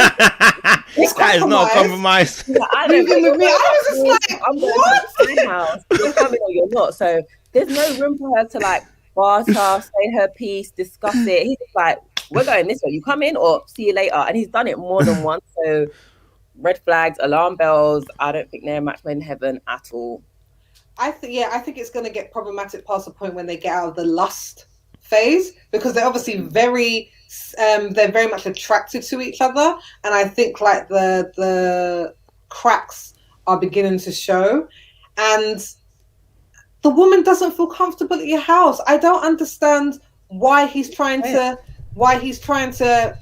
That is not a compromise. Yeah, I don't know. I was just like, I'm going to my house. You're coming or you're not. So there's no room for her to like barter, say her piece, discuss it. He's just like, we're going this way. You come in or see you later. And he's done it more than once. So red flags, alarm bells. I don't think they're a match made in heaven at all. I think it's going to get problematic past the point when they get out of the lust phase, because they're obviously very much attracted to each other, and I think like the cracks are beginning to show, and the woman doesn't feel comfortable at your house. I don't understand why he's trying to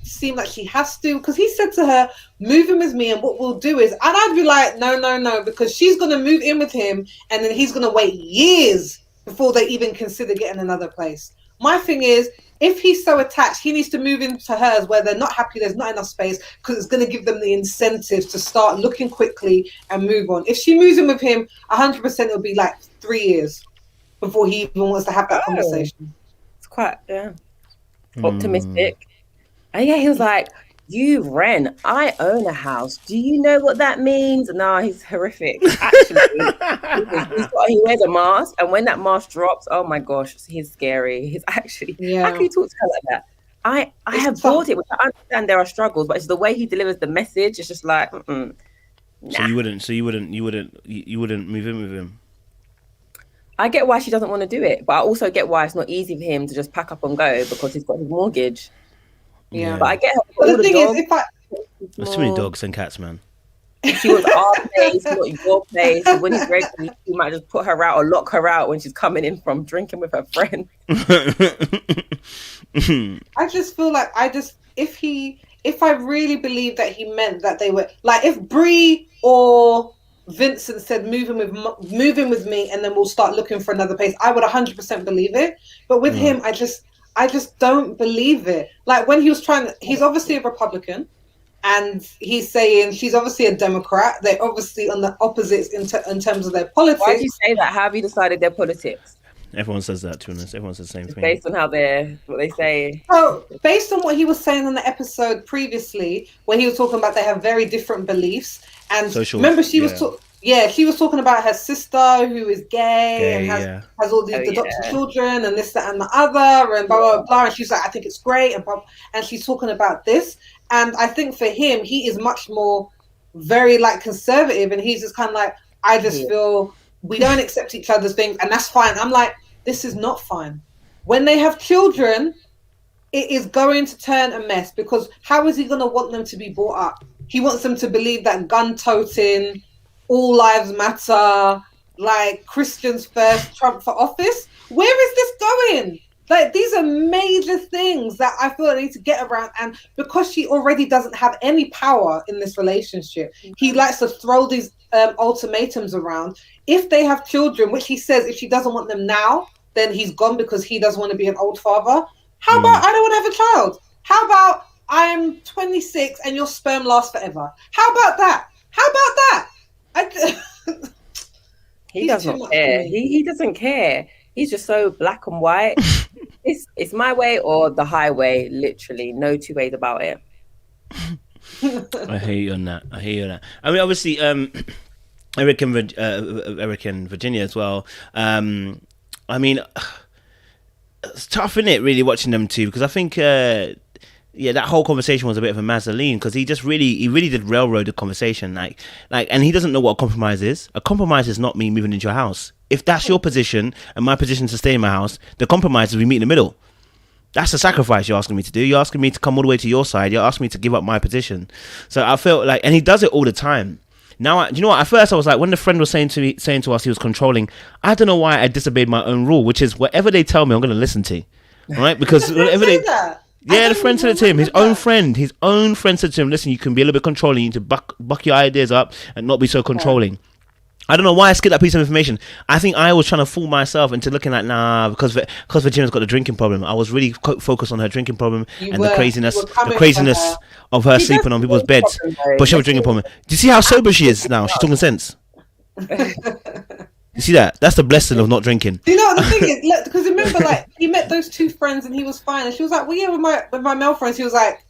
seem like she has to, because he said to her, move in with me and what we'll do is, and I'd be like, no, because she's going to move in with him and then he's going to wait years before they even consider getting another place. My thing is, if he's so attached, he needs to move into hers where they're not happy, there's not enough space, because it's going to give them the incentive to start looking quickly and move on. If she moves in with him, 100% it'll be like 3 years before he even wants to have that conversation. It's quite, optimistic. And yeah, he was like, you rent, I own a house. Do you know what that means? No, he's horrific. Actually, he wears a mask, and when that mask drops, oh my gosh, he's scary. He's actually, how can you talk to her like that? I have bought it, which I understand there are struggles, but it's the way he delivers the message. It's just like, nah. So you wouldn't move in with him? I get why she doesn't want to do it, but I also get why it's not easy for him to just pack up and go, because he's got his mortgage. Yeah, but I get her. But the thing is, there's too many dogs and cats, man. She was our place, not your place. So when he's ready, he might just put her out or lock her out when she's coming in from drinking with her friend. I just feel like if I really believe that he meant that they were like, if Bree or Vincent said move in with me and then we'll start looking for another place, I would 100% believe it. But with him, I just don't believe it. Like, when he was he's obviously a Republican, and he's saying she's obviously a Democrat. They're obviously on the opposites in terms of their politics. Why do you say that? How have you decided their politics? Everyone says that, to be honest. Everyone says the same thing. Based on what they say. So, based on what he was saying on the episode previously, where he was talking about they have very different beliefs, and remember she was talking about her sister who is gay and has all these adopted children and this, that, and the other, and blah blah blah. And she's like, I think it's great, and she's talking about this. And I think for him, he is much more very like conservative, and he's just kind of like, I just feel we don't accept each other's things, and that's fine. I'm like, this is not fine. When they have children, it is going to turn a mess, because how is he going to want them to be brought up? He wants them to believe that gun-toting, all lives matter, like Christians first, Trump for office. Where is this going? Like, these are major things that I feel I need to get around. And because she already doesn't have any power in this relationship, he likes to throw these ultimatums around. If they have children, which he says if she doesn't want them now, then he's gone because he doesn't want to be an old father. How about I don't want to have a child? How about I'm 26 and your sperm lasts forever? How about that? How about that? He does not care. He doesn't care. He's just so black and white. It's my way or the highway, literally. No two ways about it. I hear you on that. I mean, obviously, Eric and Virginia as well. I mean, it's tough, isn't it, really, watching them two? Because I think, that whole conversation was a bit of a Mazzolini, because he really did railroad the conversation. And he doesn't know what a compromise is. A compromise is not me moving into your house. If that's your position and my position to stay in my house, the compromise is we meet in the middle. That's a sacrifice you're asking me to do. You're asking me to come all the way to your side. You're asking me to give up my position. So I felt like, and he does it all the time. Now, do you know what? At first, I was like, when the friend was saying to us he was controlling, I don't know why I disobeyed my own rule, which is whatever they tell me, I'm going to listen to. All right? Because whatever they... Yeah, the friend said it to him. His own friend said to him, listen, you can be a little bit controlling. You need to buck your ideas up and not be so controlling. I don't know why I skipped that piece of information. I think I was trying to fool myself into looking like, because Virginia's got a drinking problem. I was really focused on her drinking problem the craziness of her sleeping on people's beds. But she has a drinking problem. Do you see how sober she is now? She's talking sense. You see that? That's the blessing of not drinking. You know what the thing is? Because remember, like, he met those two friends and he was fine, and she was like, "Well, yeah, with my male friends." He was like,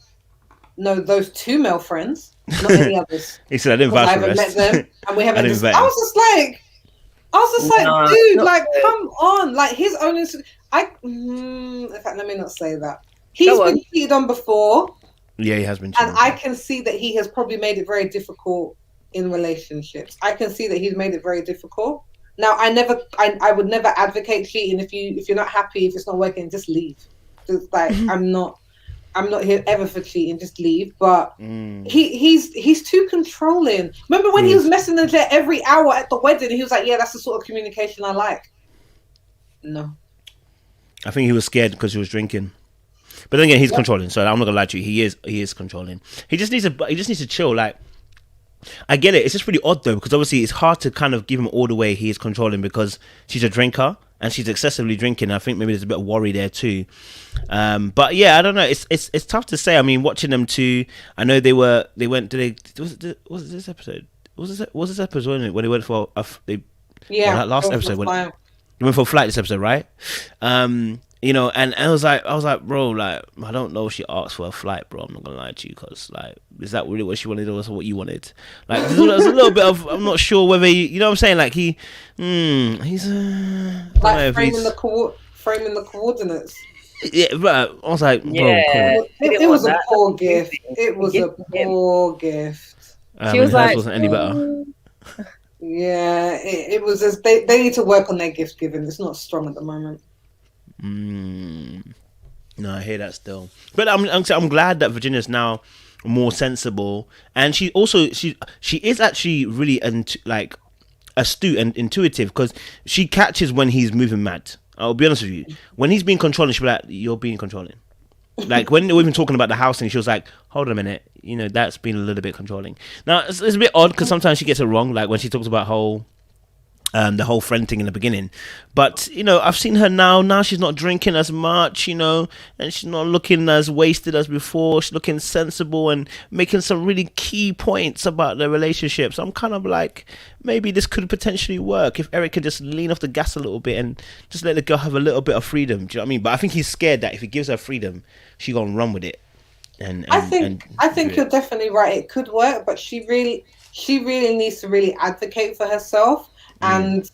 "No, those two male friends, not any others." He said, "I didn't vouch for the rest. Met them, and we haven't." I was just like, dude, like, come on, like his own. In fact, let me not say that. He's been cheated on before. Yeah, he has been cheated on. I can see that he has probably made it very difficult in relationships. I can see that he's made it very difficult. Now, I would never advocate cheating. If you're not happy, if it's not working, just leave. Just like I'm not here ever for cheating. Just leave. But he's too controlling. Remember when he was messing with her every hour at the wedding? He was like, "Yeah, that's the sort of communication I like." No, I think he was scared because he was drinking. But then again, he's controlling. So I'm not gonna lie to you. He is controlling. He just needs to chill. Like, I get it. It's just really odd though, because obviously it's hard to kind of give him all the way he is controlling, because she's a drinker and she's excessively drinking. I think maybe there's a bit of worry there too. But yeah, I don't know. It's tough to say. I mean, watching them two, I know was this episode? Was this episode, wasn't it, when they went for last episode when they went for a flight this episode, right? You know, and I was like, bro, like, I don't know if she asked for a flight, bro. I'm not gonna lie to you, because, like, is that really what she wanted, or was it what you wanted? Like, there's a little bit of, I'm not sure whether you know what I'm saying. Like, he's like framing the coordinates. Yeah, but I was like, bro, it was a poor gift. It was a poor gift. She was like, wasn't any better. Yeah, it was just they need to work on their gift giving. It's not strong at the moment. No, I hear that still, but I'm glad that Virginia's now more sensible, and she is actually really astute and intuitive, because she catches when he's moving mad. I'll be honest with you, when he's being controlling, she'll be like, "You're being controlling." Like when we've been talking about the house thing, she was like, "Hold on a minute, you know, that's been a little bit controlling." Now it's a bit odd because sometimes she gets it wrong, like when she talks about the whole friend thing in the beginning. But, you know, I've seen her now she's not drinking as much, you know, and she's not looking as wasted as before. She's looking sensible and making some really key points about the relationship. So I'm kind of like, maybe this could potentially work if Eric could just lean off the gas a little bit and just let the girl have a little bit of freedom. Do you know what I mean? But I think he's scared that if he gives her freedom, she's gonna run with it. And I think you're definitely right. It could work, but she really needs to really advocate for herself. And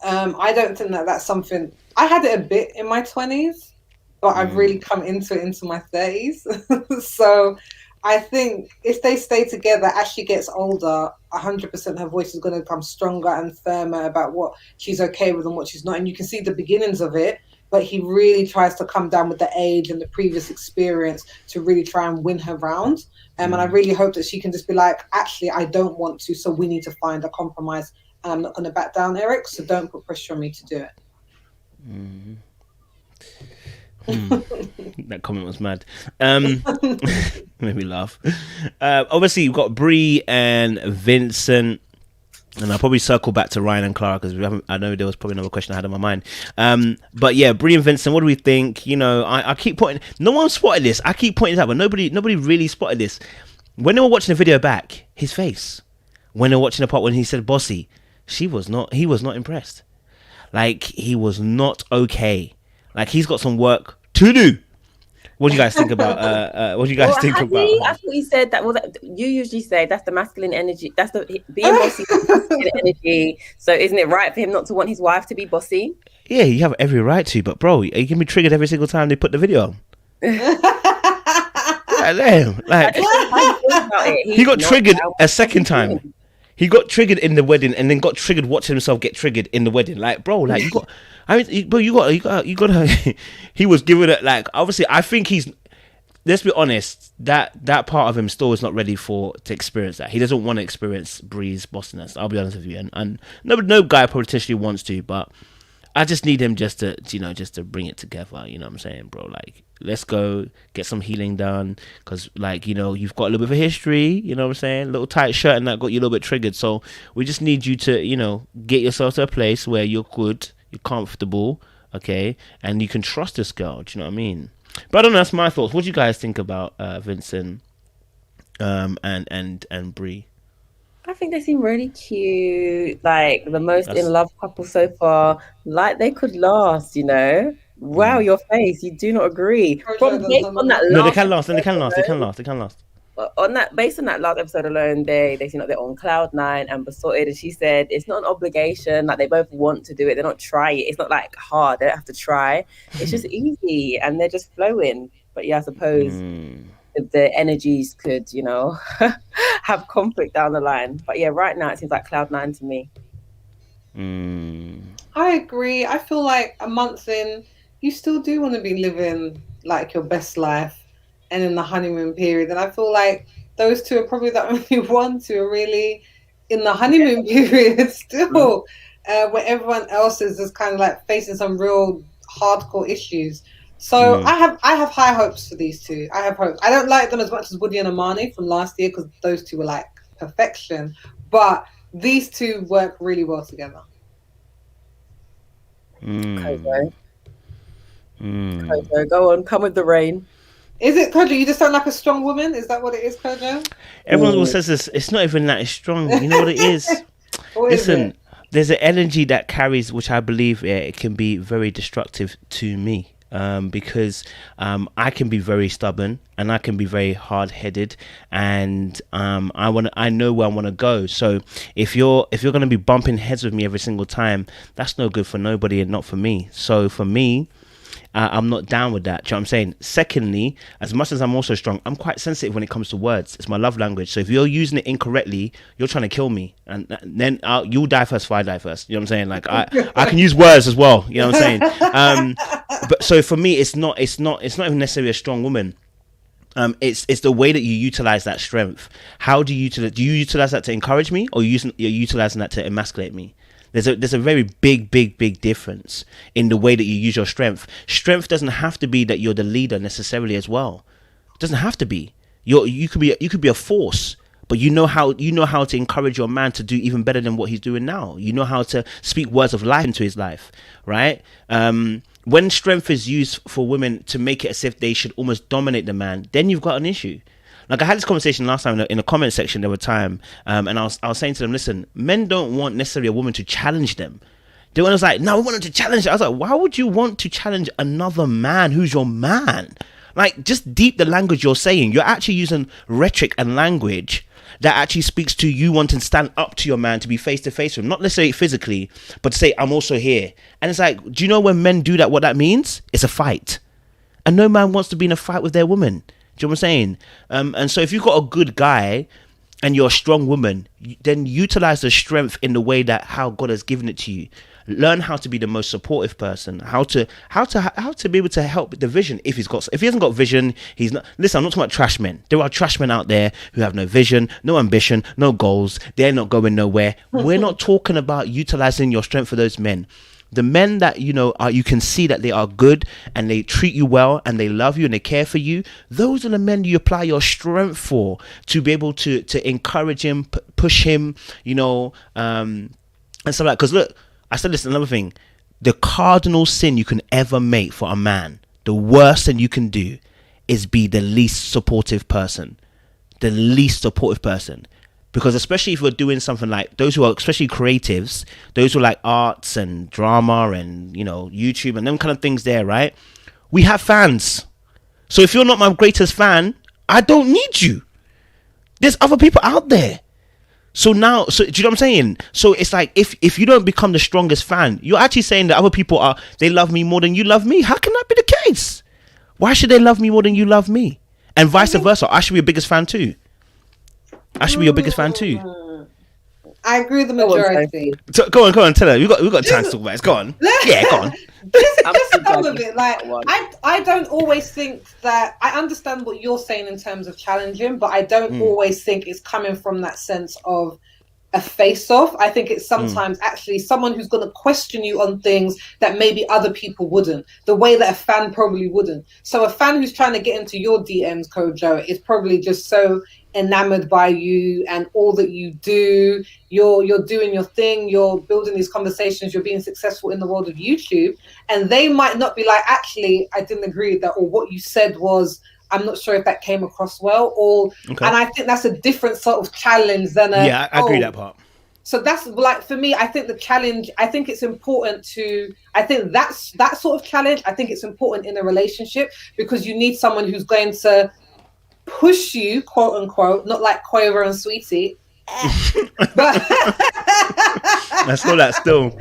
I don't think that's something. I had it a bit in my 20s, but I've really come into it into my 30s. So I think if they stay together, as she gets older, 100% her voice is going to become stronger and firmer about what she's okay with and what she's not. And you can see the beginnings of it, but he really tries to come down with the age and the previous experience to really try and win her round. And I really hope that she can just be like, actually, I don't want to, so we need to find a compromise. And I'm not going to back down, Eric, so don't put pressure on me to do it. That comment was mad. Made me laugh. Obviously, you've got Bree and Vincent. And I'll probably circle back to Ryan and Clara because I know there was probably another question I had in my mind. But yeah, Bree and Vincent, what do we think? You know, I keep pointing. No one spotted this. I keep pointing it out, but nobody really spotted this. When they were watching the video back, his face. When they were watching the part when he said "bossy," he was not impressed. Like, he was not okay. Like, he's got some work to do. What do you guys think about? What do you guys think about? I thought he said that. Well, you usually say that's the masculine energy. That's the being bossy, masculine energy. So, isn't it right for him not to want his wife to be bossy? Yeah, you have every right to, but bro, you can be triggered every single time they put the video on. Like, he got triggered a second time. He got triggered in the wedding, and then got triggered watching himself get triggered in the wedding. Like, bro, like you got. I mean, bro, you got. He was giving it, like, obviously. I think he's. Let's be honest. That part of him still is not ready to experience that. He doesn't want to experience Bree's bossiness. I'll be honest with you, and no guy potentially wants to, but I just need him just to bring it together. You know what I'm saying, bro? Like, let's go get some healing done, because, like, you know, you've got a little bit of a history. You know what I'm saying? A little tight shirt and that got you a little bit triggered. So we just need you to, you know, get yourself to a place where you're good. You're comfortable, okay, and you can trust this girl. Do you know what I mean? But I don't know. That's my thoughts. What do you guys think about Vincent, and Bree? I think they seem really cute. Like, the most in love couple so far. Like, they could last. You know. Wow, your face. You do not agree. Based on that no, they can last. They can last. Based on that last episode alone, they seem like they're on cloud 9 and besotted. And she said it's not an obligation. Like, they both want to do it. They're not trying it. It's not like hard. They don't have to try. It's just easy, and they're just flowing. But yeah, I suppose the energies could, you know, have conflict down the line. But yeah, right now it seems like cloud 9 to me. I agree. I feel like a month in, you still do want to be living like your best life and in the honeymoon period. And I feel like those two are probably the only ones who are really in the honeymoon period still, where everyone else is just kind of like facing some real hardcore issues. So I have high hopes for these two. I have hope. I don't like them as much as Woody and Amani from last year, because those two were like perfection. But these two work really well together. Kojo, go on, come with the rain. Is it, Kojo? You just sound like a strong woman. Is that what it is, Kojo? Everyone always says this. It's not even that it's strong. You know what it is? Listen, there's an energy that carries, which I believe it can be very destructive to me. Because I can be very stubborn and I can be very hard-headed, and I know where I want to go. So if you're going to be bumping heads with me every single time, that's no good for nobody and not for me. So for me, I'm not down with that. Do you know what I'm saying? Secondly, as much as I'm also strong, I'm quite sensitive when it comes to words. It's my love language. So if you're using it incorrectly, you're trying to kill me, and then you'll die first, if I die first. You know what I'm saying? Like, I can use words as well. You know what I'm saying? But so for me, it's not even necessarily a strong woman. It's the way that you utilize that strength. How do you utilize that to encourage me, or you're utilizing that to emasculate me? There's a very big difference in the way that you use your strength. Strength doesn't have to be that you're the leader necessarily as well. It doesn't have to be. You could be a force, but you know how to encourage your man to do even better than what he's doing now. You know how to speak words of life into his life, right? When strength is used for women to make it as if they should almost dominate the man, then you've got an issue. Like, I had this conversation last time in the comment section. There were time, and I was saying to them, listen, men don't want necessarily a woman to challenge them. They were like, no, we want them to challenge. I was like, why would you want to challenge another man who's your man? Like, just deep the language you're saying. You're actually using rhetoric and language that actually speaks to you wanting to stand up to your man, to be face to face with him, not necessarily physically, but to say, I'm also here. And it's like, do you know when men do that, what that means? It's a fight. And no man wants to be in a fight with their woman. Do you know what I'm saying? And so if you've got a good guy and you're a strong woman, then utilize the strength in the way that how God has given it to you. Learn how to be the most supportive person, how to be able to help the vision. If he hasn't got vision, he's not. Listen, I'm not talking about trash men. There are trash men out there who have no vision, no ambition, no goals. They're not going nowhere. We're not talking about utilizing your strength for those men. the men that you can see that they are good and they treat you well and they love you and they care for you, those are the men you apply your strength for, to be able to encourage him, push him, and stuff like that. Because look, I said this, another thing, the cardinal sin you can ever make for a man, the worst thing you can do, is be the least supportive person. Because especially if we're doing something like those who are especially creatives, those who are like arts and drama and YouTube and them kind of things there, right? We have fans. So if you're not my greatest fan, I don't need you. There's other people out there. So do you know what I'm saying? So it's like if you don't become the strongest fan, you're actually saying that other people they love me more than you love me. How can that be the case? Why should they love me more than you love me? And vice versa. I should be your biggest fan too. I should be your biggest fan too. I agree with the majority. Go on, tell her. We got time to talk about it. Go on. Yeah, go on. Just some of it. Like, I don't always think that I understand what you're saying in terms of challenging, but I don't always think it's coming from that sense of a face-off. I think it's sometimes actually someone who's going to question you on things that maybe other people wouldn't, the way that a fan probably wouldn't. So a fan who's trying to get into your DMs, Kojo, is probably just so enamored by you and all that you do. You're doing your thing, you're building these conversations, you're being successful in the world of YouTube, and they might not be like, actually, I didn't agree with that, or what you said was, I'm not sure if that came across well, and I think that's a different sort of challenge than I agree that part. So that's like, for me, I think the challenge, I think it's important I think that sort of challenge, I think it's important in a relationship, because you need someone who's going to push you, quote unquote, not like Quavo and Sweetie, but that's still that still.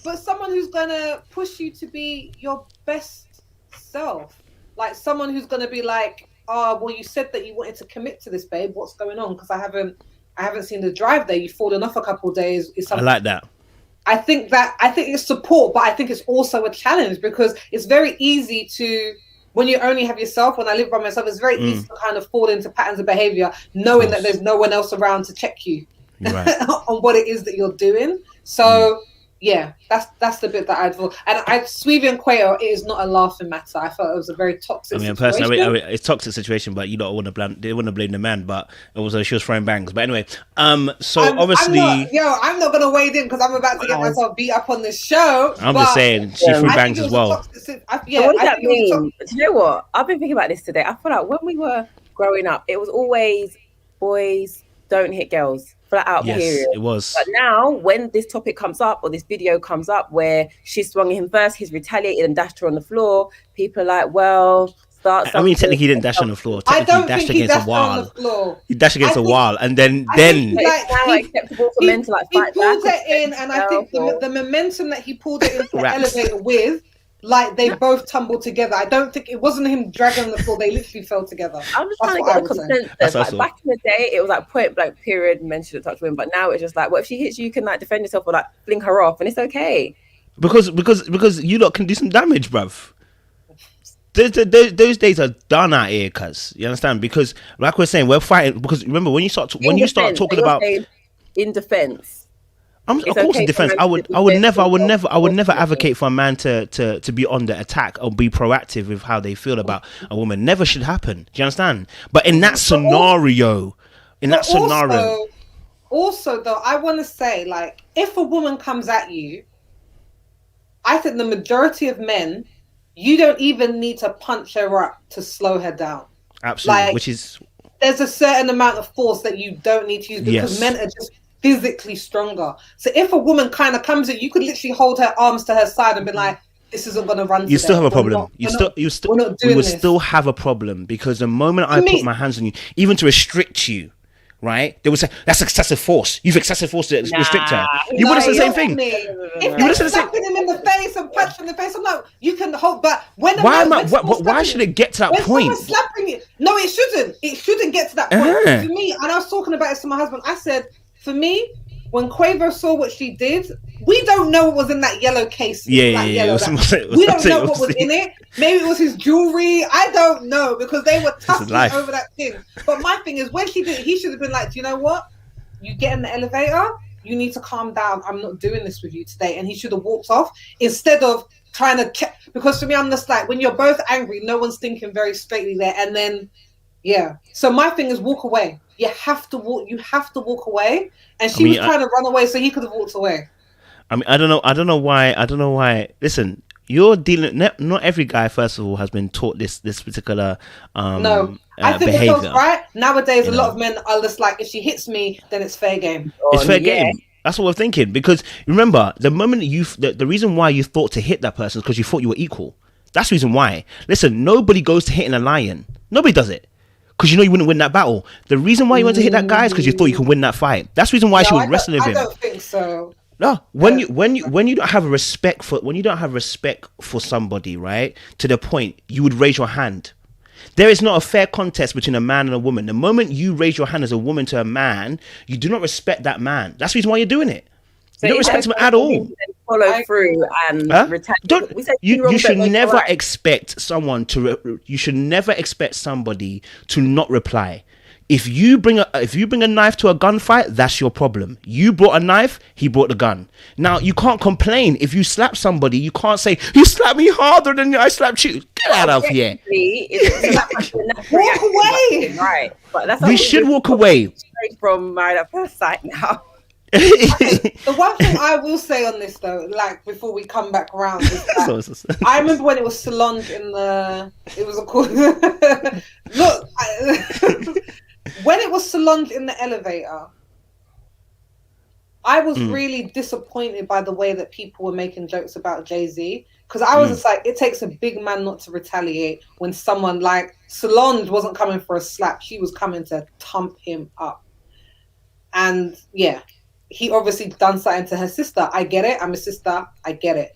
But someone who's gonna push you to be your best self, like someone who's gonna be like, oh, well, you said that you wanted to commit to this, babe. What's going on? Because I haven't seen the drive there. You've fallen off a couple of days. I like that. I think it's support, but I think it's also a challenge, because it's very easy to, when you only have yourself, when I live by myself, it's very easy to kind of fall into patterns of behavior, knowing that there's no one else around to check you on what it is that you're doing. So yeah, that's the bit that I'd feel. And Sweevy and Quayo, it is not a laughing matter. I felt it was a very toxic situation. Personally, it's a toxic situation, but you don't want to blame. They wouldn't blame the man, but it was she was throwing bangs. But anyway, obviously, I'm not gonna wade in because I'm about to get myself beat up on this show. I'm just saying she threw bangs as well. What does that mean? Do you know what? I've been thinking about this today. I feel like when we were growing up, it was always boys don't hit girls. Flat out, yes, period. It was. But now, when this topic comes up or this video comes up where she swung him first, he's retaliated and dashed her on the floor, people are like, well, start something. I mean, technically, he didn't dash on the floor. Technically, he dashed against a wall. He dashed against a wall, and then. It's now acceptable for men to like fight back. He pulled it in, and I think the momentum that he pulled it into the elevator with, like they both tumbled together. I don't think it wasn't him dragging on the floor. They literally fell together. I'm just trying to get a consensus. Like, back in the day, it was like point blank, period, men shouldn't touch women. But now it's just like, well, if she hits you, you can like defend yourself or like fling her off, and it's okay. Because you lot can do some damage, bruv. Those days are done out here, cuz you understand. Because like we're saying, we're fighting. Because remember, when you start talking about in defense. Of course, in defense, I would never advocate for a man to be on the attack or be proactive with how they feel about a woman. Never should happen. Do you understand? But in that scenario, also though, I want to say, like, if a woman comes at you, I think the majority of men, you don't even need to punch her up to slow her down. Absolutely, like, there's a certain amount of force that you don't need to use, because men are just physically stronger. So if a woman kind of comes in, you could literally hold her arms to her side and be like, this isn't going to run. You still have a problem. We would still have a problem, because the moment I put my hands on you, even to restrict you, right? They would say, that's excessive force. You've excessive force to restrict her. You would have said the same thing. If you would have slapping him in the face and punching him in the face, I'm like, you can hold, but when why should it get to that point? Slapping it, no, it shouldn't. It shouldn't get to that point. For me, and I was talking about it to my husband, I said, for me, when Quavo saw what she did, we don't know what was in that yellow case. We don't know what was in it. Maybe it was his jewelry. I don't know, because they were tussling over that thing. But my thing is, when she did it, he should have been like, do you know what? You get in the elevator, you need to calm down. I'm not doing this with you today. And he should have walked off instead of trying to, because for me, I'm just like, when you're both angry, no one's thinking very straightly there. And then, yeah. So my thing is walk away. You have to walk away. And she was trying to run away, so he could have walked away. I mean, I don't know why. Listen, you're dealing. Not every guy, first of all, has been taught this particular no. I think behavior. It feels right nowadays. A lot of men are just like, if she hits me, then it's fair game. It's fair game. That's what we're thinking. Because remember, the moment the reason why you thought to hit that person is because you thought you were equal. That's the reason why. Listen, nobody goes to hitting a lion. Nobody does it. Because you know you wouldn't win that battle. The reason why you went to hit that guy is because you thought you could win that fight. That's the reason why she was wrestling with him. I don't think so. No, when you don't have respect for somebody, right, to the point you would raise your hand. There is not a fair contest between a man and a woman. The moment you raise your hand as a woman to a man, you do not respect that man. That's the reason why you're doing it. You don't respect him at all. Follow through and retaliate. You should never expect someone to. You should never expect somebody to not reply. If you bring a knife to a gunfight, that's your problem. You brought a knife, he brought the gun. Now you can't complain if you slap somebody. You can't say you slapped me harder than I slapped you. Get out of here. Walk away. Right, but that's we should walk away from Married at First Sight now. The one thing I will say on this though, like before we come back around, is that I remember when it was Solange when it was Solange in the elevator, I was really disappointed by the way that people were making jokes about Jay-Z, because I was just like, it takes a big man not to retaliate when someone like Solange wasn't coming for a slap, she was coming to thump him up. And yeah, he obviously done something to her sister. I get it. I'm a sister. I get it.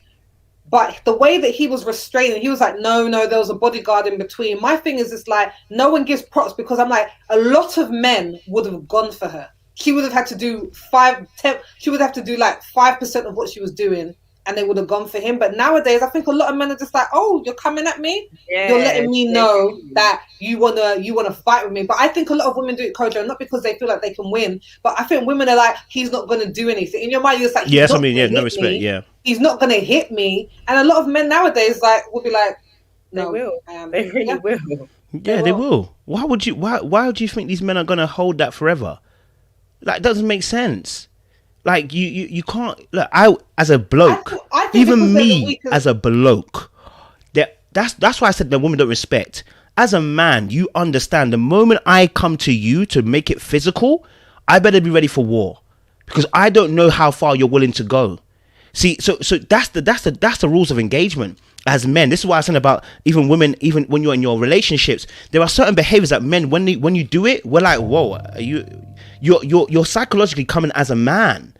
But the way that he was restraining, he was like, no, there was a bodyguard in between. My thing is just like, no one gives props, because I'm like, a lot of men would have gone for her. She would have had to do 5% of what she was doing, and they would have gone for him. But nowadays, I think a lot of men are just like, oh, you're coming at me? Yeah, you're letting me know that you wanna fight with me. But I think a lot of women do it, Kojo, not because they feel like they can win, but I think women are like, he's not gonna do anything. In your mind, you're just like, no respect, he's not gonna hit me. And a lot of men nowadays will be like, no, they will. They really will. Yeah, they will. Why would you think these men are gonna hold that forever? That doesn't make sense. Like you can't look. I as a bloke, even me as a bloke, that's why I said the women don't respect. As a man, you understand the moment I come to you to make it physical, I better be ready for war, because I don't know how far you're willing to go. See, so that's the rules of engagement as men. This is why I said about even women, even when you're in your relationships, there are certain behaviors that men, when you do it, we're like, whoa, you're psychologically coming as a man.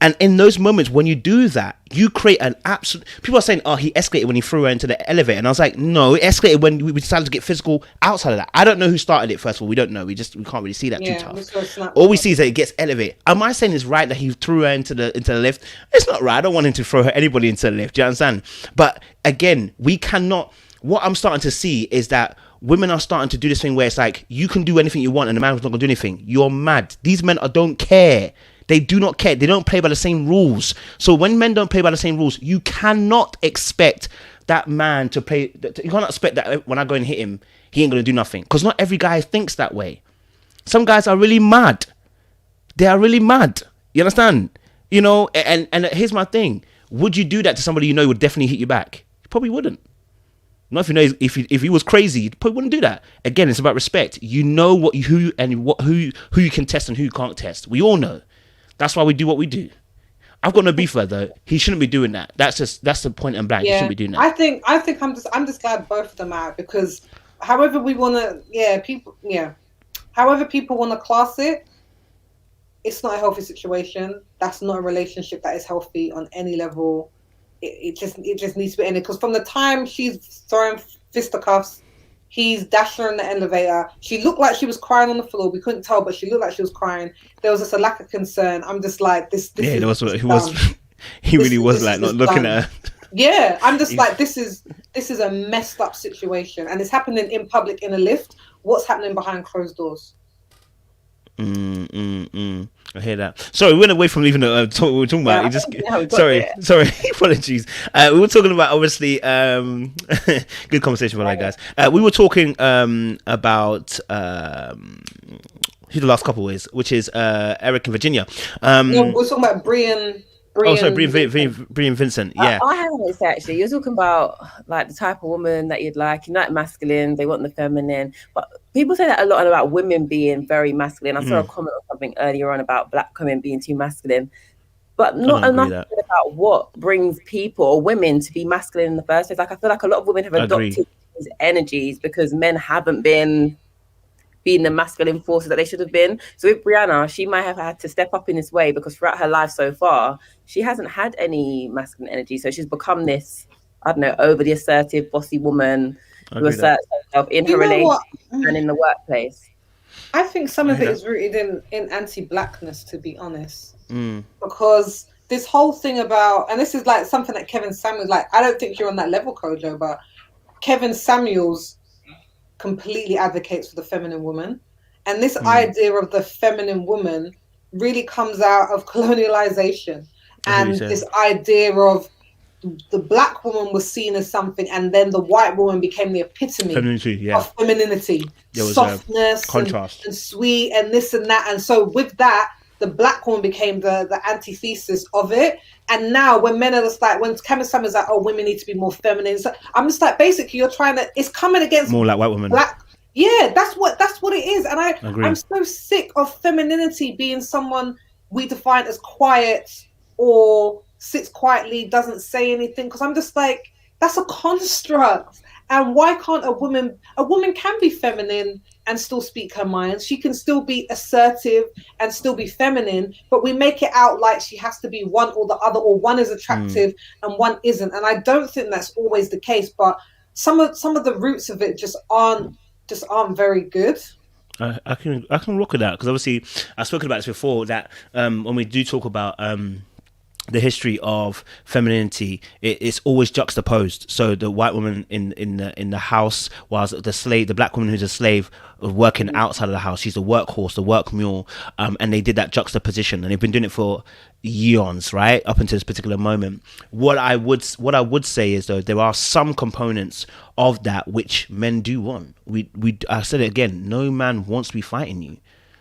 And in those moments when you do that, you create an absolute... People are saying, oh, he escalated when he threw her into the elevator. And I was like, no, it escalated when we decided to get physical outside of that. I don't know who started it, first of all. We don't know. We can't really see that too tough. All we see is that it gets elevated. Am I saying it's right that he threw her into the lift? It's not right. I don't want him to throw anybody into the lift. Do you understand? But again, we cannot... What I'm starting to see is that women are starting to do this thing where it's like, you can do anything you want and the man's not going to do anything. You're mad. These men don't care. They do not care. They don't play by the same rules. So when men don't play by the same rules, you cannot expect that man to play. You cannot expect that when I go and hit him, he ain't going to do nothing. Because not every guy thinks that way. Some guys are really mad. They are really mad. You understand? You know, and here's my thing. Would you do that to somebody you know would definitely hit you back? You probably wouldn't. Not if you know if he was crazy, you probably wouldn't do that. Again, it's about respect. You know who you can test and who you can't test. We all know. That's why we do what we do. I've got no beef with that, though. He shouldn't be doing that. That's the point and blank. He shouldn't be doing that. I think I'm just glad both of them are, because however we want to, however people want to class it, it's not a healthy situation. That's not a relationship that is healthy on any level. It just needs to be ended, because from the time she's throwing fisticuffs, he's dashing her in the elevator. She looked like she was crying on the floor. We couldn't tell, but she looked like she was crying. There was just a lack of concern. I'm just like, this yeah, there was. He really was like not looking at her. Yeah, I'm just like, this is a messed up situation, and it's happening in public in a lift. What's happening behind closed doors? I hear that. Sorry, we went away from even what we were talking about. Yeah, You just yeah, we got sorry, there. sorry, apologies. We were talking about obviously good conversation, by the way, guys. We were talking about who the last couple is, which is Eric and Virginia. No, we're talking about Brian. Oh, sorry, Brian Vincent. Yeah. I have this actually. You're talking about like the type of woman that you'd like. You're not masculine. They want the feminine. But people say that a lot about women being very masculine. I saw a comment or something earlier on about black women being too masculine. But not enough about what brings people or women to be masculine in the first place. Like I feel like a lot of women have adopted these energies because men haven't been the masculine forces that they should have been. So with Brianna, she might have had to step up in this way because throughout her life so far, she hasn't had any masculine energy. So she's become this, I don't know, overly assertive, bossy woman who asserts herself in her relationship and in the workplace. I think some of it is rooted in anti-blackness, to be honest. Because this whole thing about, and this is like something that Kevin Samuels, like, I don't think you're on that level, Kojo, but Kevin Samuels completely advocates for the feminine woman, and this idea of the feminine woman really comes out of colonialization and this idea of the black woman was seen as something, and then the white woman became the epitome of femininity, softness, contrast, and sweet, and this and that. And so with that, the black woman became the antithesis of it. And now when men are just like, when Kevin Samuels like, oh, women need to be more feminine. So I'm just like, basically you're trying to, it's coming against more like white women. Yeah, that's what it is. And I'm so sick of femininity being someone we define as quiet or sits quietly, doesn't say anything. Because I'm just like, that's a construct. And why can't a woman can be feminine and still speak her mind. She can still be assertive and still be feminine, but we make it out like she has to be one or the other, or one is attractive and one isn't. And I don't think that's always the case, but some of the roots of it just aren't very good. I can rock with that, because obviously I've spoken about this before, that when we do talk about the history of femininity, it's always juxtaposed. So the white woman in the house, whilst the black woman who's a slave working outside of the house, she's the workhorse, the work mule, and they did that juxtaposition, and they've been doing it for eons, right, up until this particular moment. What I would say is, though, there are some components of that which men do want. I said it again, no man wants to be fighting you.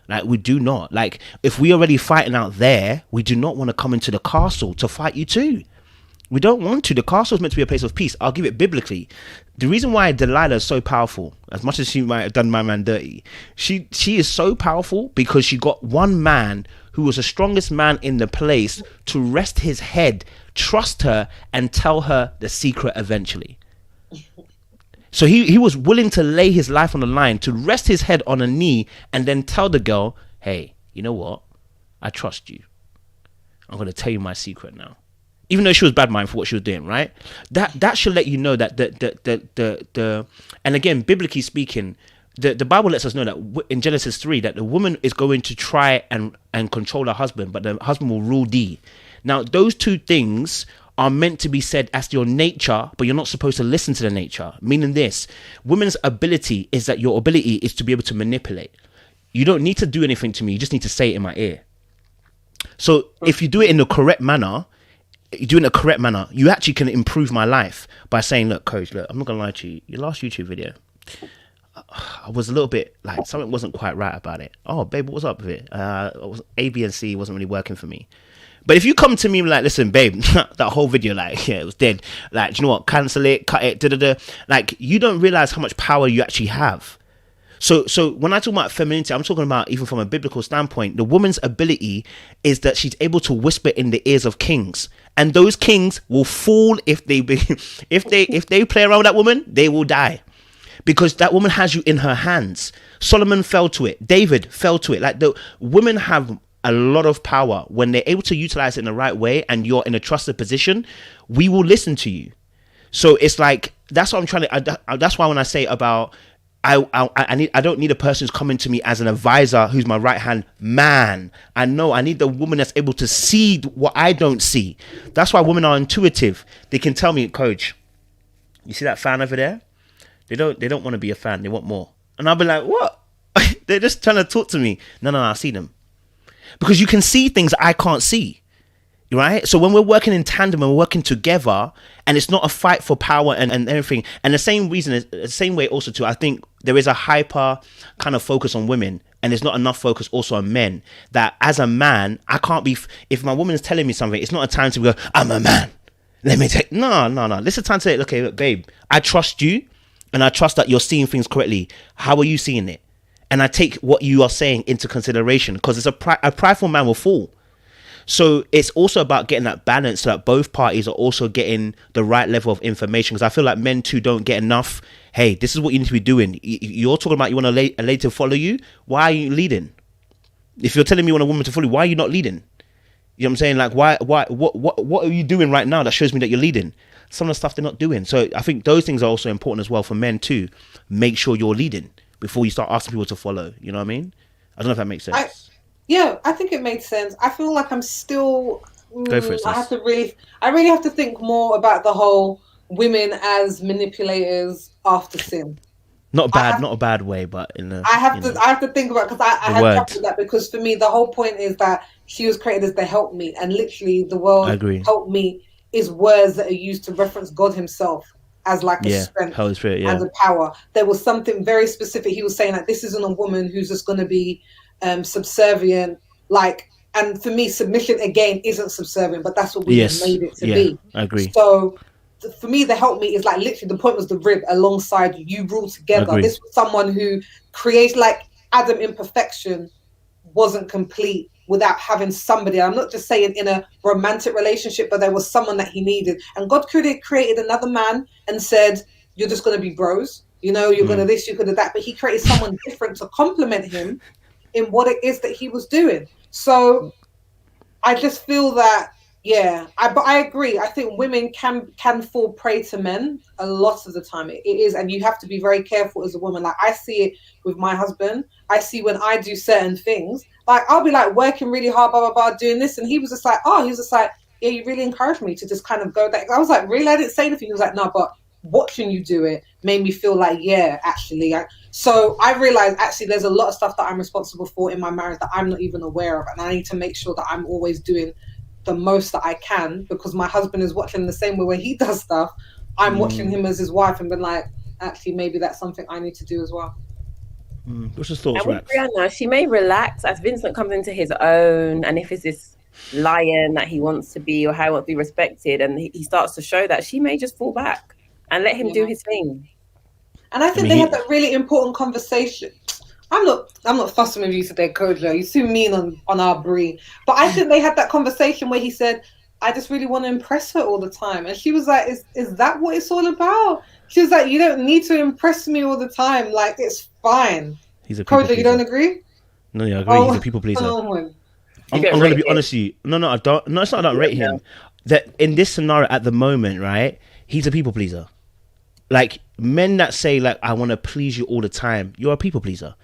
Like, we do not. Like, if we're already fighting out there, we do not want to come into the castle to fight you too. We don't want to. The castle is meant to be a place of peace. I'll give it biblically. The reason why Delilah is so powerful, as much as she might have done my man dirty, she is so powerful because she got one man who was the strongest man in the place to rest his head, trust her, and tell her the secret eventually. So he was willing to lay his life on the line, to rest his head on a knee, and then tell the girl, hey, you know what? I trust you. I'm going to tell you my secret now. Even though she was bad mind for what she was doing, right? That should let you know that the and again, biblically speaking, the Bible lets us know that in Genesis 3, that the woman is going to try and control her husband, but the husband will rule thee. Now, those two things are meant to be said as your nature, but you're not supposed to listen to the nature. Meaning this, women's ability is that your ability is to be able to manipulate. You don't need to do anything to me. You just need to say it in my ear. So if you do it in the correct manner, you actually can improve my life by saying, look, Coach, look, I'm not going to lie to you. Your last YouTube video, I was a little bit like, something wasn't quite right about it. Oh, babe, what's up with it? A, B, and C wasn't really working for me. But if you come to me like, listen, babe, that whole video, like, yeah, it was dead. Like, do you know what? Cancel it, cut it, da-da-da. Like, you don't realize how much power you actually have. So when I talk about femininity, I'm talking about, even from a biblical standpoint, the woman's ability is that she's able to whisper in the ears of kings, and those kings will fall if they play around with that woman. They will die, because that woman has you in her hands. Solomon fell to it. David fell to it. Like, the women have a lot of power when they're able to utilize it in the right way, and you're in a trusted position. We will listen to you. So it's like, that's what I'm trying to. That's why when I say about, I don't need a person who's coming to me as an advisor who's my right hand man. I need the woman that's able to see what I don't see. That's why women are intuitive. They can tell me, Coach, you see that fan over there? They don't want to be a fan. They want more. And I'll be like, what? They're just trying to talk to me. No, I see them. Because you can see things I can't see. Right? So when we're working in tandem and we're working together, and it's not a fight for power and everything, and the same reason, the same way also too, I think there is a hyper kind of focus on women, and there's not enough focus also on men, that as a man, I can't be, if my woman is telling me something, it's not a time to go, I'm a man. Let me take, no. This is a time to say, okay, look, babe, I trust you, and I trust that you're seeing things correctly. How are you seeing it? And I take what you are saying into consideration, because it's a prideful man will fall. So it's also about getting that balance so that both parties are also getting the right level of information. Because I feel like men too don't get enough. Hey, this is what you need to be doing. You're talking about you want a lady to follow you. Why are you leading? If you're telling me you want a woman to follow you, why are you not leading? You know what I'm saying? Like, what are you doing right now that shows me that you're leading? Some of the stuff they're not doing. So I think those things are also important as well for men too. Make sure you're leading before you start asking people to follow. You know what I mean? I don't know if that makes sense. Yeah, I think it makes sense. I feel like I'm still. Go for it, I really have to think more about the whole women as manipulators after sin. Not a bad way, but in a, I have to think about, because I had trouble with that, because for me the whole point is that she was created as the help me, and literally the word help me is words that are used to reference God Himself as like a strength, Holy Spirit, as a power. There was something very specific. He was saying like, this isn't a woman who's just going to be subservient, like, and for me submission again isn't subservient, but that's what we have made it to be. I agree. So for me the help me is like literally the point was the rib alongside you rule together. This was someone who creates, like Adam in perfection wasn't complete without having somebody. I'm not just saying in a romantic relationship, but there was someone that he needed, and God created another man and said, you're just going to be bros, you know, you're going to this, you're going to that, but He created someone different to complement him in what it is that he was doing. So I just feel that, but I agree. I think women can fall prey to men a lot of the time. It is, and you have to be very careful as a woman. Like I see it with my husband. I see when I do certain things, like I'll be like working really hard, blah, blah, blah, doing this. And he was just like, yeah, you really encouraged me to just kind of go that. I was like, really? I didn't say anything. He was like, no, but watching you do it made me feel like, actually. So I realized actually there's a lot of stuff that I'm responsible for in my marriage that I'm not even aware of. And I need to make sure that I'm always doing the most that I can, because my husband is watching the same way when he does stuff. I'm watching him as his wife and been like, actually, maybe that's something I need to do as well. What's your thoughts, Rex? Brianna, she may relax as Vincent comes into his own, and if it's this lion that he wants to be or how he wants to be respected, and he starts to show that, she may just fall back and let him do his thing. And I think they had that really important conversation. I'm not fussing with you today, Kojo. You're too mean on our Brie. But I think they had that conversation where he said, I just really want to impress her all the time. And she was like, is that what it's all about? She was like, you don't need to impress me all the time. Like, it's fine. He's a people Kojo, pleaser. You don't agree? No, yeah, I agree. He's a people pleaser. I'm going to be honest with you. No, I don't. No, it's not I don't rate him. That in this scenario at the moment, right, he's a people pleaser. Like, men that say, like, I want to please you all the time, you're a people pleaser.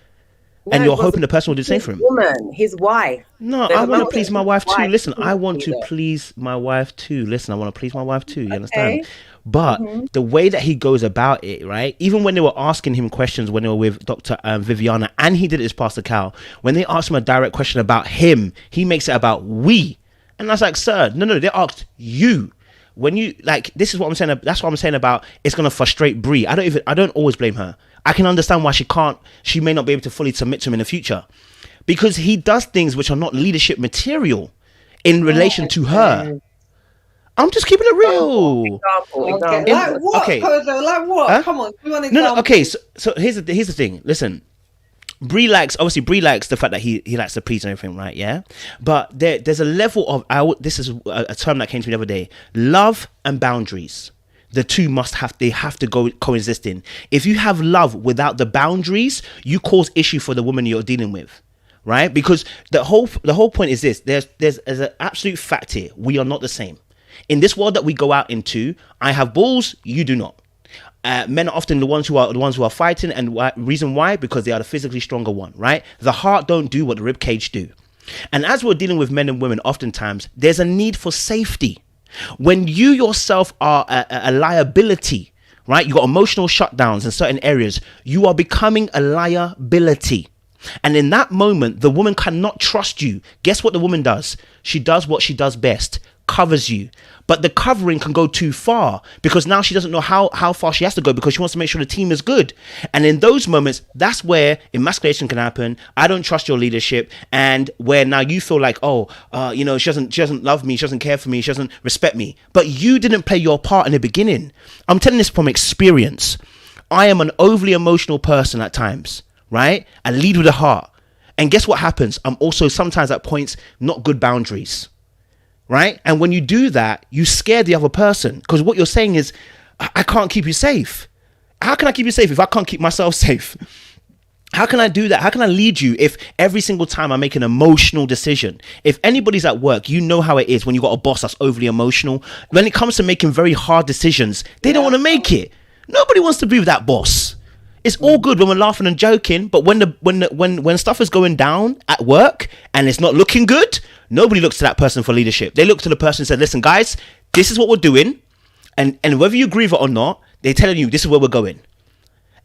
No, and you're hoping the person will do the same for him. His wife. No, I want to please my wife too. Listen, I want to please my wife too. Listen, I want to please my wife too. You understand? But the way that he goes about it, right? Even when they were asking him questions when they were with Dr. Viviana, and he did it as Pastor Cal, when they asked him a direct question about him, he makes it about we. And I was like, sir, no, they asked you. When you, like, this is what I'm saying. That's what I'm saying about it's going to frustrate Brie. I don't always blame her. I can understand why she may not be able to fully submit to him in the future, because he does things which are not leadership material in relation to her. I'm just keeping it real. Example. Like what? Okay. Like what? Huh? Come on. No. Okay. So here's the thing. Listen, Brie likes the fact that he likes to please and everything, right? Yeah. But there's a level of this is a term that came to me the other day. Love and boundaries. The two have to go coexisting. If you have love without the boundaries, you cause issue for the woman you're dealing with, right? Because the whole point is this: there's an absolute fact here. We are not the same. In this world that we go out into, I have balls, you do not. Men are often the ones who are fighting, and reason why? Because they are the physically stronger one, right? The heart don't do what the rib cage do. And as we're dealing with men and women, oftentimes there's a need for safety. When you yourself are a liability, right? You got emotional shutdowns in certain areas. You are becoming a liability. And in that moment, the woman cannot trust you. Guess what the woman does? She does what she does best, covers you. But the covering can go too far because now she doesn't know how far she has to go because she wants to make sure the team is good. And in those moments, that's where emasculation can happen. I don't trust your leadership. And where now you feel like, she doesn't love me. She doesn't care for me. She doesn't respect me. But you didn't play your part in the beginning. I'm telling this from experience. I am an overly emotional person at times, right? I lead with a heart. And guess what happens? I'm also sometimes at points not good boundaries, right? And when you do that, you scare the other person because what you're saying is, I can't keep you safe. How can I keep you safe if I can't keep myself safe? How can I do that? How can I lead you if every single time I make an emotional decision? If anybody's at work, you know how it is when you got a boss that's overly emotional. When it comes to making very hard decisions, they don't want to make it. Nobody wants to be with that boss. It's all good when we're laughing and joking, but when stuff is going down at work and it's not looking good, nobody looks to that person for leadership. They look to the person and say, listen, guys, this is what we're doing. And whether you agree with it or not, they're telling you this is where we're going.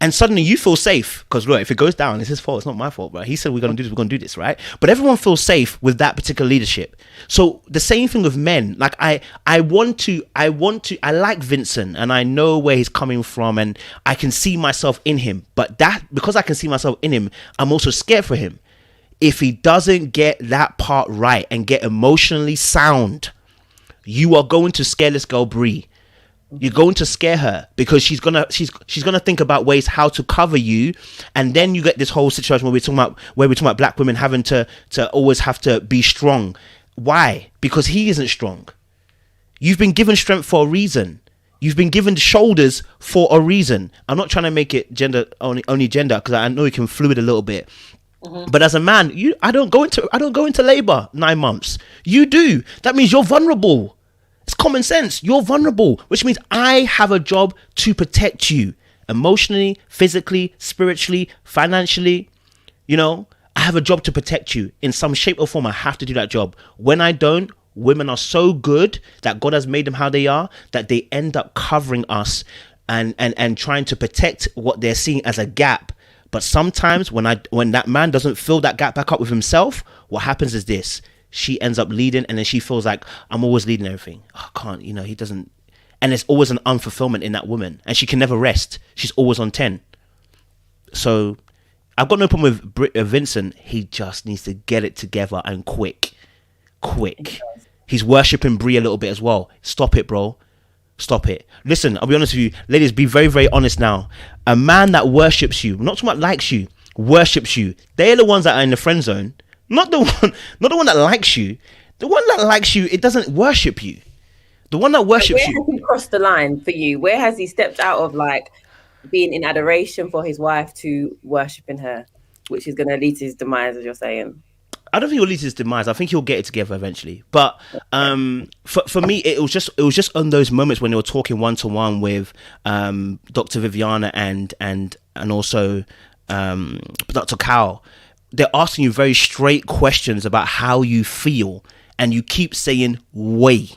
And suddenly you feel safe because look, if it goes down, it's his fault. It's not my fault, right? He said we're going to do this. We're going to do this, right? But everyone feels safe with that particular leadership. So the same thing with men. Like I like Vincent and I know where he's coming from and I can see myself in him. But that because I can see myself in him, I'm also scared for him. If he doesn't get that part right and get emotionally sound, you are going to scare this girl Bree. You're going to scare her because she's gonna think about ways how to cover you, and then you get this whole situation where we're talking about black women having to always have to be strong. Why? Because he isn't strong. You've been given strength for a reason. You've been given shoulders for a reason. I'm not trying to make it gender only gender because I know it can fluid a little bit. Mm-hmm. But as a man, I don't go into labor 9 months. You do. That means you're vulnerable. It's common sense. You're vulnerable, which means I have a job to protect you emotionally, physically, spiritually, financially. I have a job to protect you in some shape or form. I have to do that job. When I don't, women are so good that God has made them how they are that they end up covering us and trying to protect what they're seeing as a gap. But sometimes when that man doesn't fill that gap back up with himself, what happens is this. She ends up leading and then she feels like I'm always leading everything. I can't, he doesn't. And there's always an unfulfillment in that woman and she can never rest. She's always on 10. So I've got no problem with Vincent. He just needs to get it together and quick. He's worshipping Brie a little bit as well. Stop it, bro. Stop it. Listen, I'll be honest with you. Ladies, be very, very honest now. A man that worships you, not so much likes you, worships you. They're the ones that are in the friend zone. Not the one that likes you. The one that likes you, it doesn't worship you. The one that worships you. Where has he crossed the line for you? Where has he stepped out of like being in adoration for his wife to worshiping her, which is going to lead to his demise, as you're saying? I don't think he'll lead to his demise. I think he'll get it together eventually. But for me, it was just on those moments when they were talking one to one with Dr. Viviana and also Dr. Cal. They're asking you very straight questions about how you feel and you keep saying way.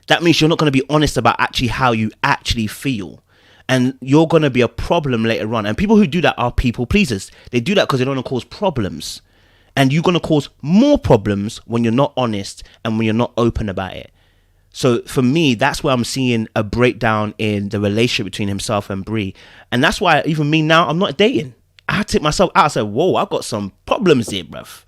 That means you're not going to be honest about actually how you actually feel, and you're going to be a problem later on. And people who do that are people pleasers. They do that because they don't want to cause problems, and you're going to cause more problems when you're not honest and when you're not open about it. So for me, that's where I'm seeing a breakdown in the relationship between himself and Brie, and that's why even me now, I'm not dating. I had to take myself out. I said, whoa, I've got some problems here, bruv.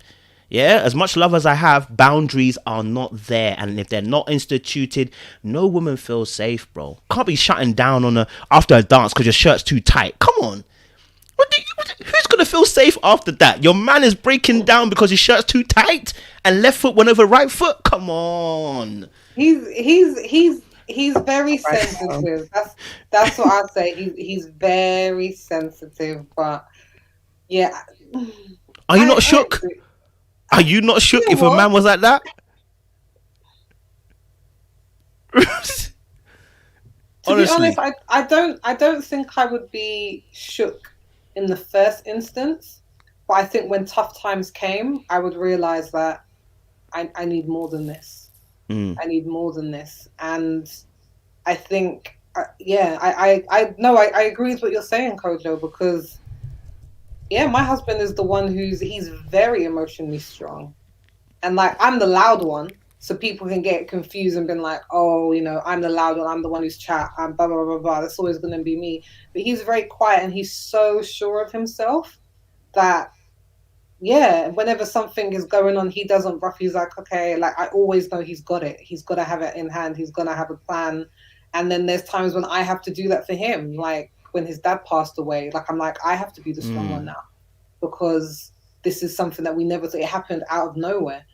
Yeah, as much love as I have, boundaries are not there. And if they're not instituted, no woman feels safe, bro. Can't be shutting down after a dance because your shirt's too tight. Come on. Who's going to feel safe after that? Your man is breaking down because his shirt's too tight and left foot went over right foot? Come on. He's very sensitive. That's what I'd say. He's very sensitive, but yeah. Are you not shook? Are you not shook if a man was like that? To be honest, I don't think I would be shook in the first instance, but I think when tough times came, I would realize that I need more than this. I need more than this, and I think, I agree with what you're saying, Kojo, because Yeah, my husband is the one he's very emotionally strong. And like, I'm the loud one. So people can get confused and been like, oh, I'm the loud one. I'm the one who's chat. I'm blah, blah, blah, blah. That's always going to be me. But he's very quiet and he's so sure of himself that, yeah, whenever something is going on, he doesn't rough. He's like, okay, like, I always know he's got it. He's got to have it in hand. He's going to have a plan. And then there's times when I have to do that for him. Like when his dad passed away, like, I'm like, I have to be the strong one now, because this is something that we never thought. It happened out of nowhere.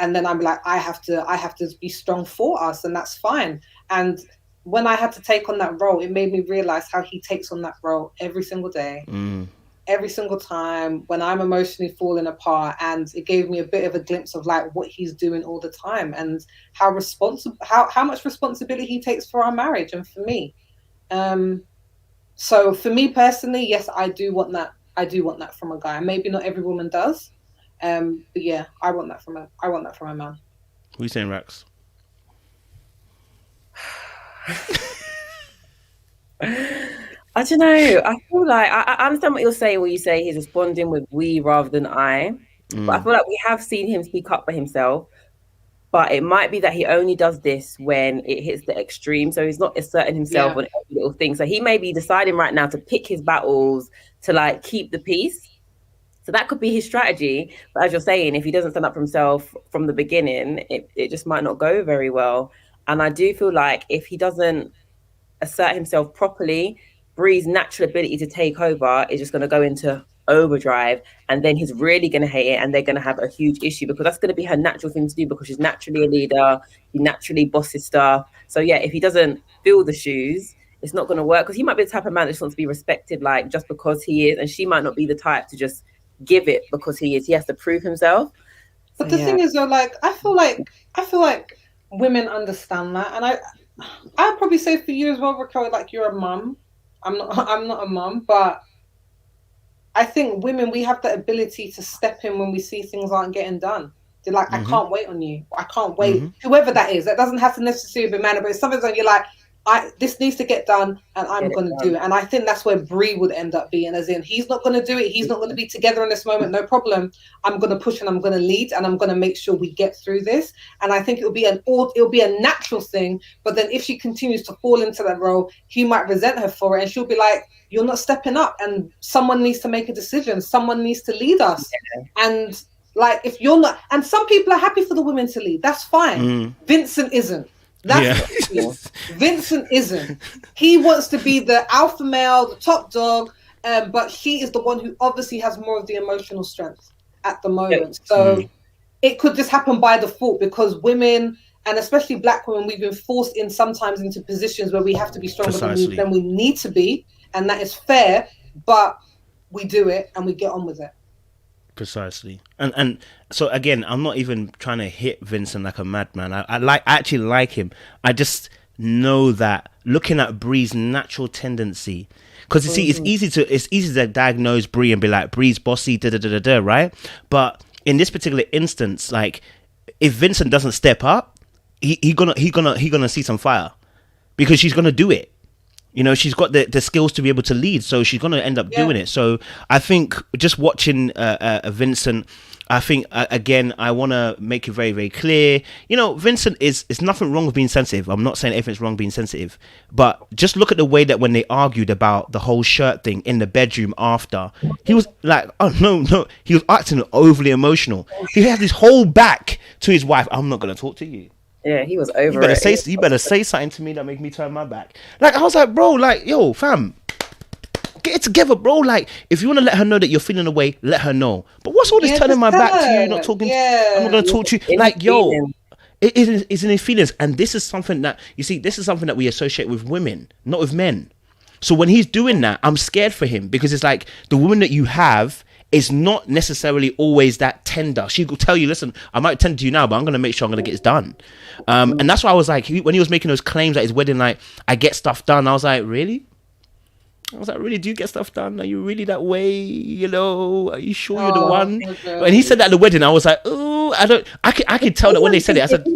And then I'm like, I have to be strong for us, and that's fine. And when I had to take on that role, it made me realize how he takes on that role every single day, every single time when I'm emotionally falling apart. And it gave me a bit of a glimpse of like what he's doing all the time, and how much responsibility he takes for our marriage and for me. So for me personally, yes, I do want that. I do want that from a guy. Maybe not every woman does. But yeah, I want that from a man. What are you saying, Rax? I don't know. I feel like I understand what you're saying when you say he's responding with we rather than I. But I feel like we have seen him speak up for himself. But it might be that he only does this when it hits the extreme. So he's not asserting himself on every little thing. So he may be deciding right now to pick his battles to like keep the peace. So that could be his strategy. But as you're saying, if he doesn't stand up for himself from the beginning, it just might not go very well. And I do feel like if he doesn't assert himself properly, Bree's natural ability to take over is just going to go into overdrive, and then he's really going to hate it, and they're going to have a huge issue, because that's going to be her natural thing to do, because she's naturally a leader. He naturally bosses stuff. So yeah, if he doesn't fill the shoes, it's not going to work, because he might be the type of man that just wants to be respected, like just because he is, and she might not be the type to just give it because he is. He has to prove himself. But the thing is, though, like I feel like women understand that, and I'd probably say for you as well, Raquel, like you're a mum. I'm not a mum, but I think women, we have the ability to step in when we see things aren't getting done. They're like, I can't wait on you. I can't wait. Whoever that is, that doesn't have to necessarily be man, but it's something that you're like, this needs to get done, and I'm going to do it. And I think that's where Bree would end up being, as in, he's not going to do it. He's not going to be together in this moment. No problem. I'm going to push and I'm going to lead, and I'm going to make sure we get through this. And I think it'll be a natural thing. But then if she continues to fall into that role, he might resent her for it, and she'll be like, you're not stepping up, and someone needs to make a decision. Someone needs to lead us. And like, if you're not, and some people are happy for the women to lead, that's fine. Vincent isn't. Vincent isn't. He wants to be the alpha male, the top dog, but she is the one who obviously has more of the emotional strength at the moment. So it could just happen by default, because women, and especially black women, we've been forced in sometimes into positions where we have to be stronger than we need to be, and that is fair, but we do it and we get on with it. Precisely. And so again, I'm not even trying to hit Vincent like a madman. I actually like him. I just know that looking at Bree's natural tendency, because you see, it's easy to diagnose Bree and be like, Bree's bossy, right? But in this particular instance, like, if Vincent doesn't step up, he gonna see some fire, because she's gonna do it. You know, she's got the skills to be able to lead, so she's going to end up doing it. So I think just watching Vincent, I think, again, I want to make it very, very clear. You know, Vincent it's nothing wrong with being sensitive. I'm not saying everything's wrong being sensitive. But just look at the way that when they argued about the whole shirt thing in the bedroom after, he was like, oh, no. He was acting overly emotional. He had his whole back to his wife. I'm not going to talk to you. Yeah, he was over You better say something to me that make me turn my back. Like, I was like, bro, like, yo, fam, get it together, bro. Like, if you want to let her know that you're feeling away, let her know. But what's all this turning my back to you, not talking? I'm not going to talk to you. Like, yo, it's in his feelings. And this is something that, you see, this is something that we associate with women, not with men. So when he's doing that, I'm scared for him, because it's like the woman that you have is not necessarily always that tender. She will tell you, listen, I might tend to you now, but I'm going to make sure I'm going to get this done. And that's why I was like, when he was making those claims at his wedding, like, I get stuff done, I was like, really? Really, do you get stuff done? Are you really that way? You know, are you sure you're the one? Okay. When he said that at the wedding, I was like, oh, I could tell that when they said it. I said,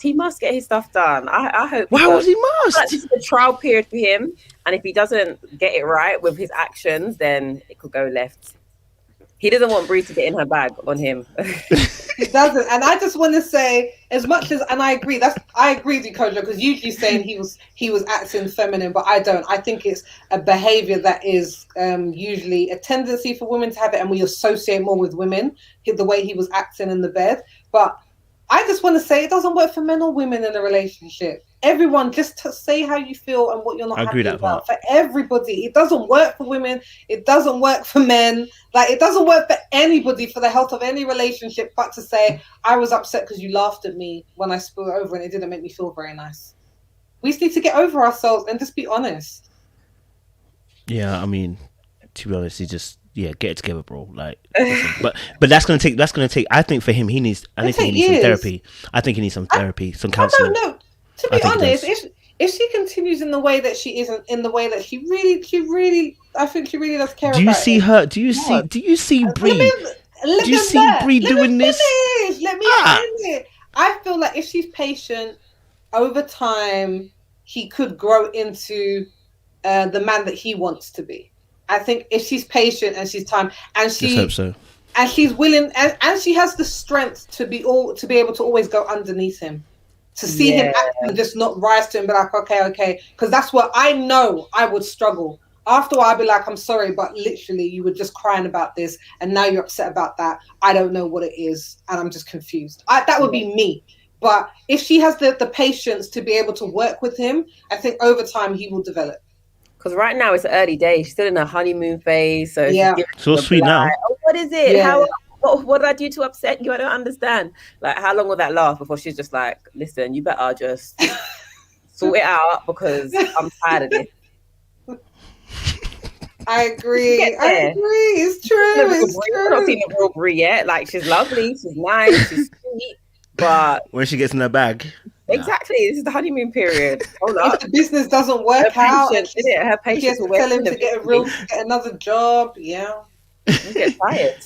he must get his stuff done. I hope. Why was he must? Like, this is a trial period for him, and if he doesn't get it right with his actions, then it could go left. He doesn't want Bree to get in her bag on him. He doesn't, and I just want to say, as much as, and I agree with you, Kojo, because usually saying he was acting feminine, but I don't. I think it's a behavior that is usually a tendency for women to have it, and we associate more with women, the way he was acting in the bed. But I just want to say it doesn't work for men or women in a relationship. Everyone, just to say how you feel and what you're not happy about. For everybody, it doesn't work for women. It doesn't work for men. Like, it doesn't work for anybody, for the health of any relationship. But to say I was upset because you laughed at me when I spilled over and it didn't make me feel very nice. We just need to get over ourselves and just be honest. Yeah, I mean, to be honest, get it together, bro. Like, listen, but that's gonna take. I think for him, he needs some therapy. I think he needs some therapy, some counseling. No. To be honest, if she continues in the way that she isn't, in the way that she really, I think she really does care. Do you see her? Do you see Bree? Do you see Bree doing this? Let me finish. I feel like if she's patient, over time, he could grow into the man that he wants to be. I think if she's patient and she's time, and she, let's hope so. And she's willing, and she has the strength to be able to always go underneath him. To see him act and just not rise to him, be like, okay. Because that's what I know I would struggle. After a while, I'd be like, I'm sorry, but literally you were just crying about this and now you're upset about that. I don't know what it is and I'm just confused. That would be me. But if she has the patience to be able to work with him, I think over time he will develop. Because right now it's early days. She's still in her honeymoon phase. So so sweet now. Oh, what is it? Yeah. What did I do to upset you? I don't understand. Like, how long will that last before she's just like, listen, you better just sort it out because I'm tired of this. I agree. It's true. I've not seen a real Brie yet. Like, she's lovely, she's nice, she's sweet, but when she gets in her bag. Exactly, this is the honeymoon period. Hold up. If the business doesn't work out, her patience will tell him to get another job. Yeah, you get tired.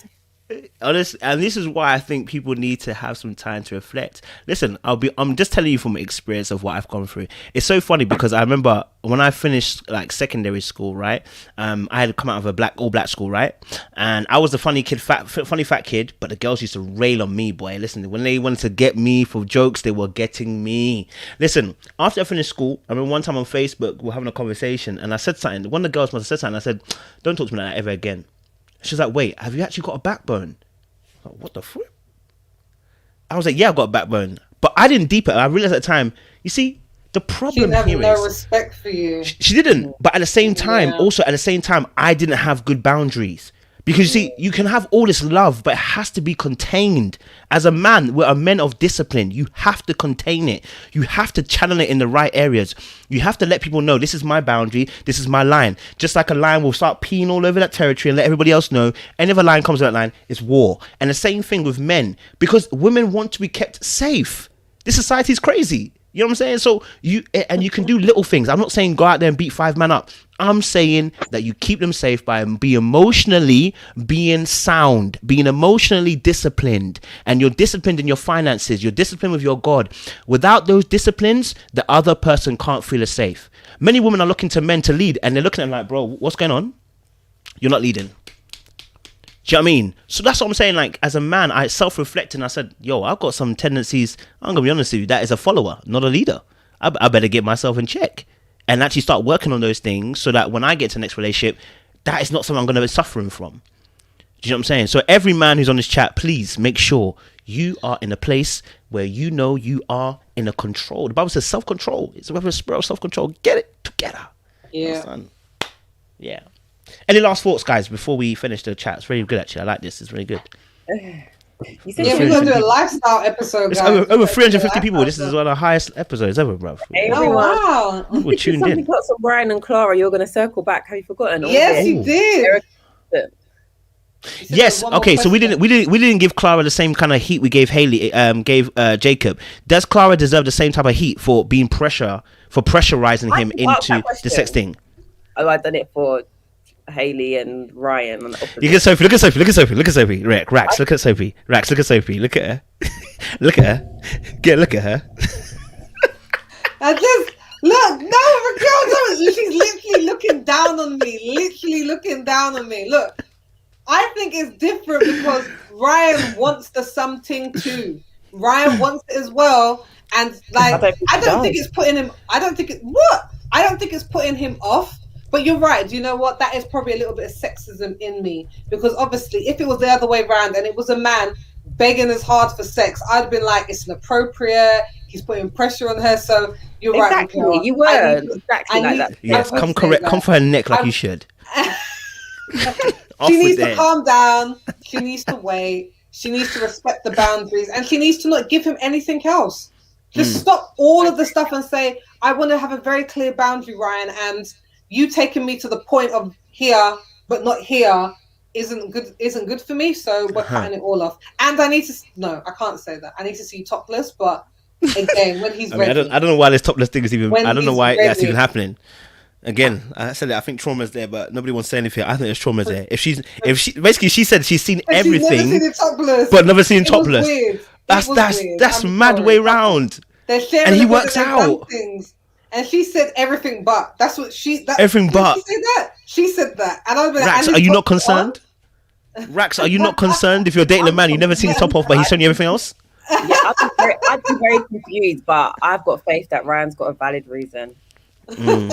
Honest, and this is why I think people need to have some time to reflect. Listen, I'm just telling you from experience of what I've gone through. It's so funny because I remember when I finished like secondary school, right? I had come out of a all black school, right? And I was the funny fat kid, but the girls used to rail on me, boy. Listen, when they wanted to get me for jokes, they were getting me. Listen, after I finished school, I remember one time on Facebook, we were having a conversation and I said something. One of the girls must have said something. I said, don't talk to me like that ever again. She's like, wait, have you actually got a backbone? Like, what the fuck? I was like, yeah, I've got a backbone. But I didn't deep it. I realized at the time, you see, the problem here is... She had no respect for you. She didn't. But at the same time, I didn't have good boundaries. Because you see, you can have all this love, but it has to be contained. As a man, we're a men of discipline. You have to contain it. You have to channel it in the right areas. You have to let people know, this is my boundary, this is my line. Just like a lion will start peeing all over that territory and let everybody else know, any other lion comes to that line, it's war. And the same thing with men. Because women want to be kept safe. This society is crazy. You know what I'm saying? So you can do little things. I'm not saying go out there and beat 5 men up. I'm saying that you keep them safe by being emotionally sound, being emotionally disciplined, and you're disciplined in your finances. You're disciplined with your God. Without those disciplines, the other person can't feel as safe. Many women are looking to men to lead, and they're looking at them like, bro, what's going on? You're not leading. Do you know what I mean? So that's what I'm saying. Like, as a man, I self-reflected and I said, yo, I've got some tendencies. I'm going to be honest with you. That is a follower, not a leader. I better get myself in check and actually start working on those things so that when I get to the next relationship, that is not something I'm going to be suffering from. Do you know what I'm saying? So every man who's on this chat, please make sure you are in a place where you know you are in a control. The Bible says self-control. It's a spirit of self-control. Get it together. Yeah. Yeah. Any last thoughts, guys, before we finish the chat? It's very good, actually. I like this. It's really good. We're going to do a lifestyle episode, guys. It's over 350 people. This is one of the highest episodes ever, bro. Hey, oh, wow. We're tuned in. Got some Ryan and Clara. You're going to circle back. Have you forgotten? Yes, you did. Yes. Okay. So we didn't give Clara the same kind of heat we gave Haley. Gave Jacob. Does Clara deserve the same type of heat for pressurizing him into the sex thing? Oh, I done it for Haley and Ryan. On the look at Sophie. Look at Sophie. Rax. Look at Sophie. Rax. Look at Sophie. Look at her. Look at her. Look at her. I just look. No, she's literally looking down on me. Look. I think it's different because Ryan wants the something too. Ryan wants it as well, and like I don't think it's putting him. I don't think it's putting him off. But you're right. Do you know what? That is probably a little bit of sexism in me because obviously, if it was the other way around and it was a man begging as hard for sex, I'd have been like, it's inappropriate. He's putting pressure on her. So you're right. Exactly. You were exactly like that. Yes, come for her neck like you should. She needs to calm down. She needs to wait. She needs to respect the boundaries, and she needs to not give him anything else. Just stop all of the stuff and say, I want to have a very clear boundary, Ryan, and you taking me to the point of here but not here isn't good for me, so we're cutting it all off. And I can't say that. I need to see you topless, but again, when he's ready. I don't know why this topless thing is even, I don't know why that's even happening. Again, I said that I think trauma's there, but nobody wants to say anything. I think there's trauma's there. If she basically she said she's seen everything, never seen topless, but never seen topless. That's mad way round. And he works out. And she said everything but. That's what everything but. She said that. She said that. And I've been Rax, are you not concerned? Rax, are you not concerned if you're dating a man you've never seen his top off, but he's showing you everything else? Yeah, I'd be very confused, but I've got faith that Ryan's got a valid reason. I'm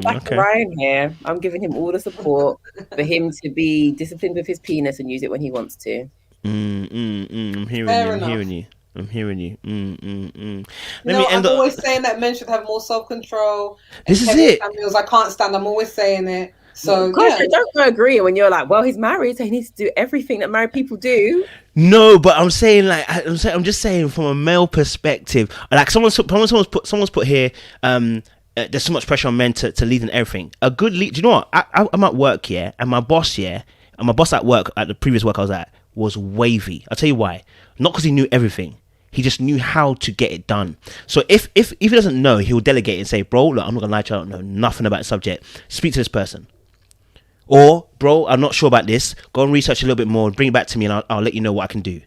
backing Ryan here. I'm giving him all the support for him to be disciplined with his penis and use it when he wants to. I'm hearing you. Let me I'm always saying that men should have more self-control. This is it. Samuels, I can't stand. I'm always saying it. So don't agree when you're like, well, he's married, so he needs to do everything that married people do. No, but I'm saying I'm just saying from a male perspective. Like someone's put here. There's so much pressure on men to lead in everything. A good lead. Do you know what? I'm at work, and my boss, and my boss at work at the previous work I was at was wavy. I'll tell you why. Not because he knew everything. He just knew how to get it done. So if he doesn't know, he'll delegate and say, bro, look, I'm not gonna lie to you, I don't know nothing about the subject. Speak to this person. Or, bro, I'm not sure about this. Go and research a little bit more. Bring it back to me, and I'll let you know what I can do.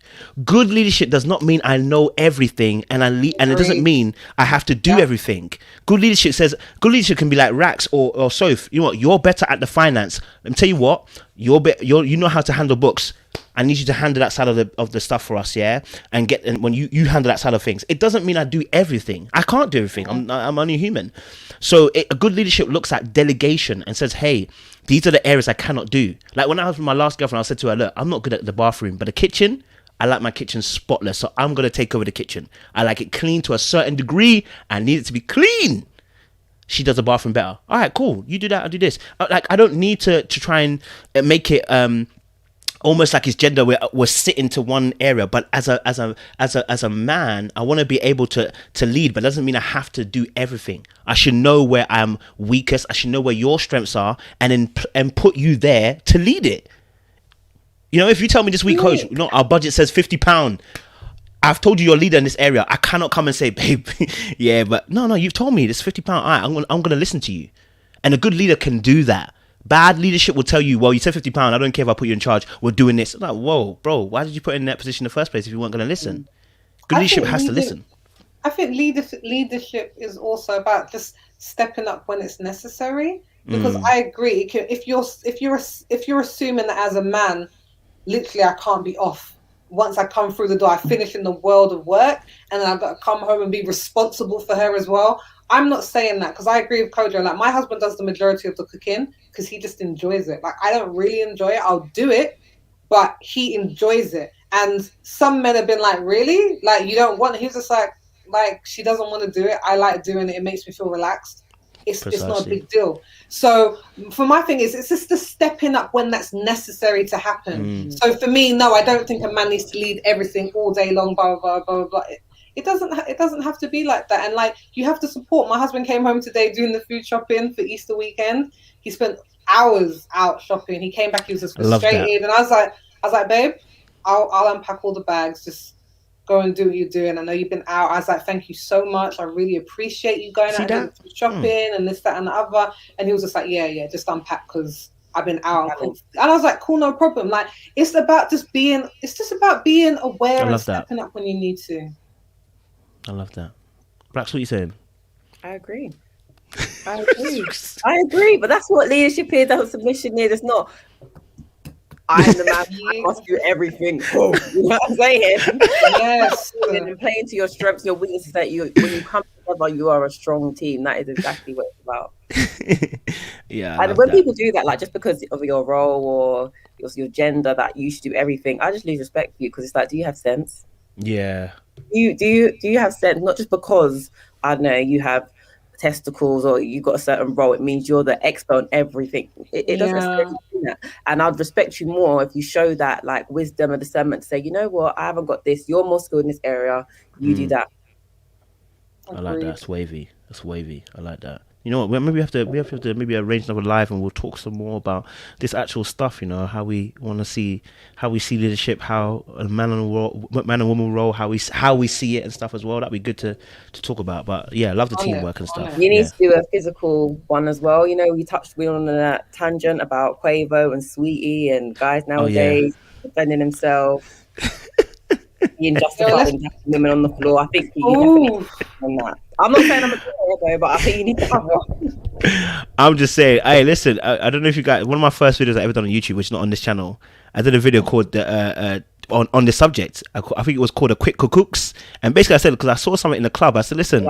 Good leadership does not mean I know everything, and it doesn't mean I have to do everything. Good leadership can be like Rax or Soph. You know what? You're better at the finance. Let me tell you what. You know how to handle books. I need you to handle that side of the stuff for us, and when you handle that side of things, it doesn't mean I do everything. I can't do everything. I'm only human. So a good leadership looks at delegation and says, hey, these are the areas I cannot do. Like when I was with my last girlfriend, I said to her, look, I'm not good at the bathroom, but the kitchen, I like my kitchen spotless, so I'm gonna take over the kitchen. I like it clean to a certain degree. I need it to be clean. She does the bathroom better. All right, cool. You do that. I'll do this. Like I don't need to try and make it almost like his gender we're sitting to one area, but as a man, I want to be able to lead, but it doesn't mean I have to do everything. I should know where I'm weakest. I should know where your strengths are, and put you there to lead it. You know, if you tell me this week, coach, our budget says £50. I've told you you're a leader in this area. I cannot come and say, babe, yeah, but no, you've told me it's £50. All right, I'm gonna listen to you, and a good leader can do that. Bad leadership will tell you, well, you said £50. I don't care if I put you in charge. We're doing this. I'm like, whoa, bro, why did you put in that position in the first place if you weren't going to listen? Good leadership has to listen. I think leadership is also about just stepping up when it's necessary. Because I agree, if you're assuming that as a man, literally I can't be off. Once I come through the door, I finish in the world of work, and then I've got to come home and be responsible for her as well. I'm not saying that because I agree with Kojo. Like my husband does the majority of the cooking because he just enjoys it. Like I don't really enjoy it. I'll do it, but he enjoys it. And some men have been like, really? Like you don't want it? He's just like she doesn't want to do it. I like doing it. It makes me feel relaxed. It's not a big deal. So for my thing it's just the stepping up when that's necessary to happen. So for me, no, I don't think a man needs to lead everything all day long, blah, blah, blah, blah, blah. It doesn't have to be like that. And like you have to support. My husband came home today doing the food shopping for Easter weekend. He spent hours out shopping. He came back, he was just frustrated. And I was like, babe, I'll unpack all the bags. Just go and do what you're doing. I know you've been out. I was like, thank you so much. I really appreciate you going out and shopping and this, that, and the other. And he was just like, yeah, just unpack because I've been out. And I was like, cool, no problem. Like it's just about being aware and stepping up when you need to. I love that. Brax, what are you saying? I agree. I agree, but that's what leadership is. That's what submission is. It's not. I'm the man. I must do everything. You know what I'm saying? Yes. And playing to your strengths, your weaknesses. That when you come together, you are a strong team. That is exactly what it's about. Yeah, and when people do that, like just because of your role or your gender, that you should do everything, I just lose respect for you, because it's like, do you have sense? Yeah. Do you have sense? Not just because, I don't know, you have testicles or you got a certain role, it means you're the expert on everything. It doesn't necessarily do that. And I'd respect you more if you show that like wisdom and discernment to say, you know what, I haven't got this, you're more skilled in this area, you do that. I like that. That's wavy. I like that. You know what? Maybe we have to maybe arrange another live, and we'll talk some more about this actual stuff. You know, how we want to see, how we see leadership, how a man and woman role, how we see it and stuff as well. That'd be good to talk about. But yeah, I love the teamwork and stuff. You need to do a physical one as well. You know, we on that tangent about Quavo and Sweetie and guys nowadays defending himself. Being justified and women on the floor. I think you definitely on that. I'm not saying I'm a though, but I think you need to have one. I'm just saying, hey, listen, I don't know if you guys, one of my first videos I ever done on YouTube, which is not on this channel, I did a video called on this subject. I think it was called a quick cooks, and basically I said, because I saw something in the club, I said, listen,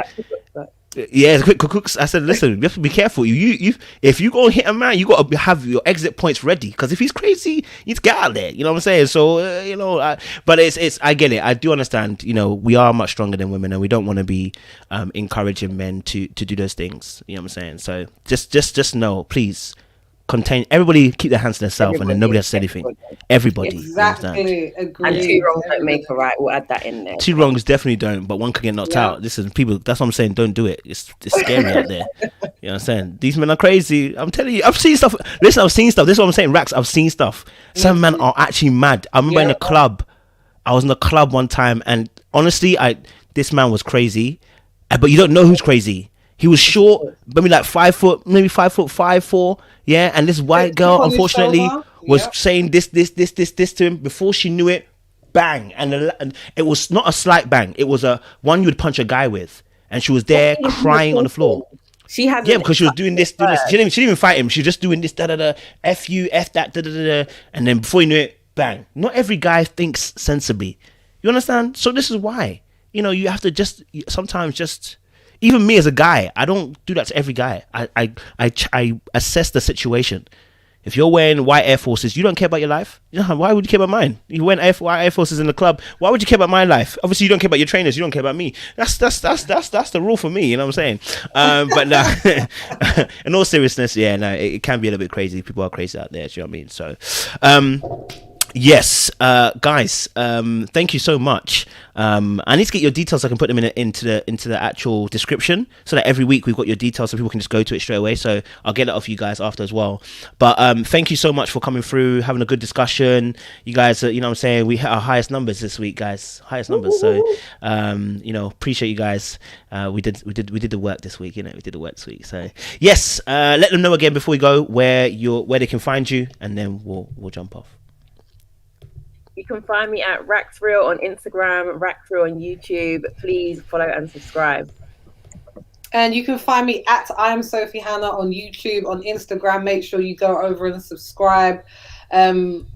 yeah, quick cooks. I said, listen, you have to be careful. You if you go and hit a man, you got to have your exit points ready, because if he's crazy, you need to get out there. You know what I'm saying? So you know, but it's I get it. I do understand. You know, we are much stronger than women, and we don't want to be encouraging men to do those things. You know what I'm saying? So just know, please. Contain everybody, keep their hands to themselves, and then nobody has to say anything. Everybody, exactly. Agree. And 2 wrongs don't make a right. We'll add that in there. 2 wrongs definitely don't, but one can get knocked out. Listen, people, that's what I'm saying. Don't do it. It's scary out there. You know what I'm saying? These men are crazy. I'm telling you, I've seen stuff. Listen, I've seen stuff. This is what I'm saying, Rax. I've seen stuff. Some men are actually mad. I remember in a club. I was in a club one time, and honestly, this man was crazy, but you don't know who's crazy. He was short, maybe like 5 foot, maybe 5'4", yeah. And this white girl, unfortunately, was saying this to him. Before she knew it, bang! And it was not a slight bang. It was a one you would punch a guy with, and she was there crying on the floor. She had because she was doing this. She didn't even fight him. She was just doing this f you, f that, and then before you knew it, bang! Not every guy thinks sensibly. You understand? So this is why, you know, you have to sometimes even me as a guy, I don't do that to every guy. I assess the situation. If you're wearing white Air Forces, you don't care about your life. You know, why would you care about mine? You wear white Air Forces in the club. Why would you care about my life? Obviously, you don't care about your trainers. You don't care about me. That's the rule for me. You know what I'm saying? But no, in all seriousness, yeah, no, it can be a little bit crazy. People are crazy out there. Do you know what I mean? So, yes, guys, thank you so much. I need to get your details so I can put them into the actual description, so that every week we've got your details so people can just go to it straight away. So I'll get it off you guys after as well. But thank you so much for coming through, having a good discussion. You guys, you know what I'm saying, we hit our highest numbers this week, guys. Highest numbers. So you know, appreciate you guys. We did the work this week, you know. We did the work this week. So yes, let them know again before we go where they can find you, and then we'll jump off. You can find me at Raxreal on Instagram, Raxreal on YouTube. Please follow and subscribe. And you can find me at I am Sophie Hannah on YouTube, on Instagram. Make sure you go over and subscribe on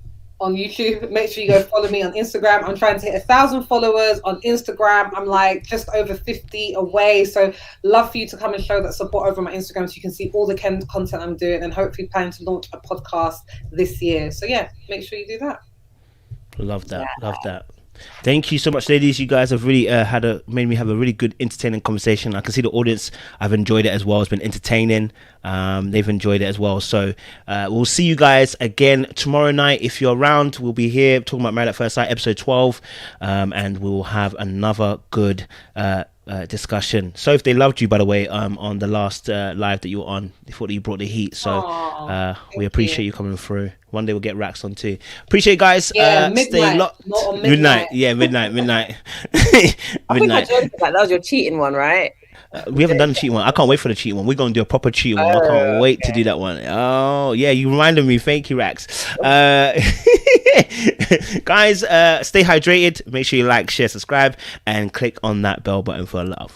YouTube. Make sure you go follow me on Instagram. I'm trying to hit 1,000 followers on Instagram. I'm like just over 50 away. So love for you to come and show that support over my Instagram so you can see all the content I'm doing, and hopefully plan to launch a podcast this year. So yeah, make sure you do that. Love that. Thank you so much, ladies. You guys have really made me have a really good, entertaining conversation. I can see the audience have enjoyed it as well. It's been entertaining. They've enjoyed it as well. So we'll see you guys again tomorrow night. If you're around, we'll be here talking about Married at First Sight, episode 12, and we'll have another good discussion. So if they loved you, by the way, on the last live that you were on, they thought that you brought the heat. So we appreciate you coming through. One day we'll get Rax on too. Appreciate you guys. Midnight. Stay locked. Not on midnight. Yeah, midnight. I think I joked that was your cheating one, right? We haven't done the cheating one. I can't wait for the cheating one. We're going to do a proper cheating one. I can't wait to do that one. Oh, yeah, you reminded me. Thank you, Rax. Guys, stay hydrated. Make sure you like, share, subscribe, and click on that bell button for love.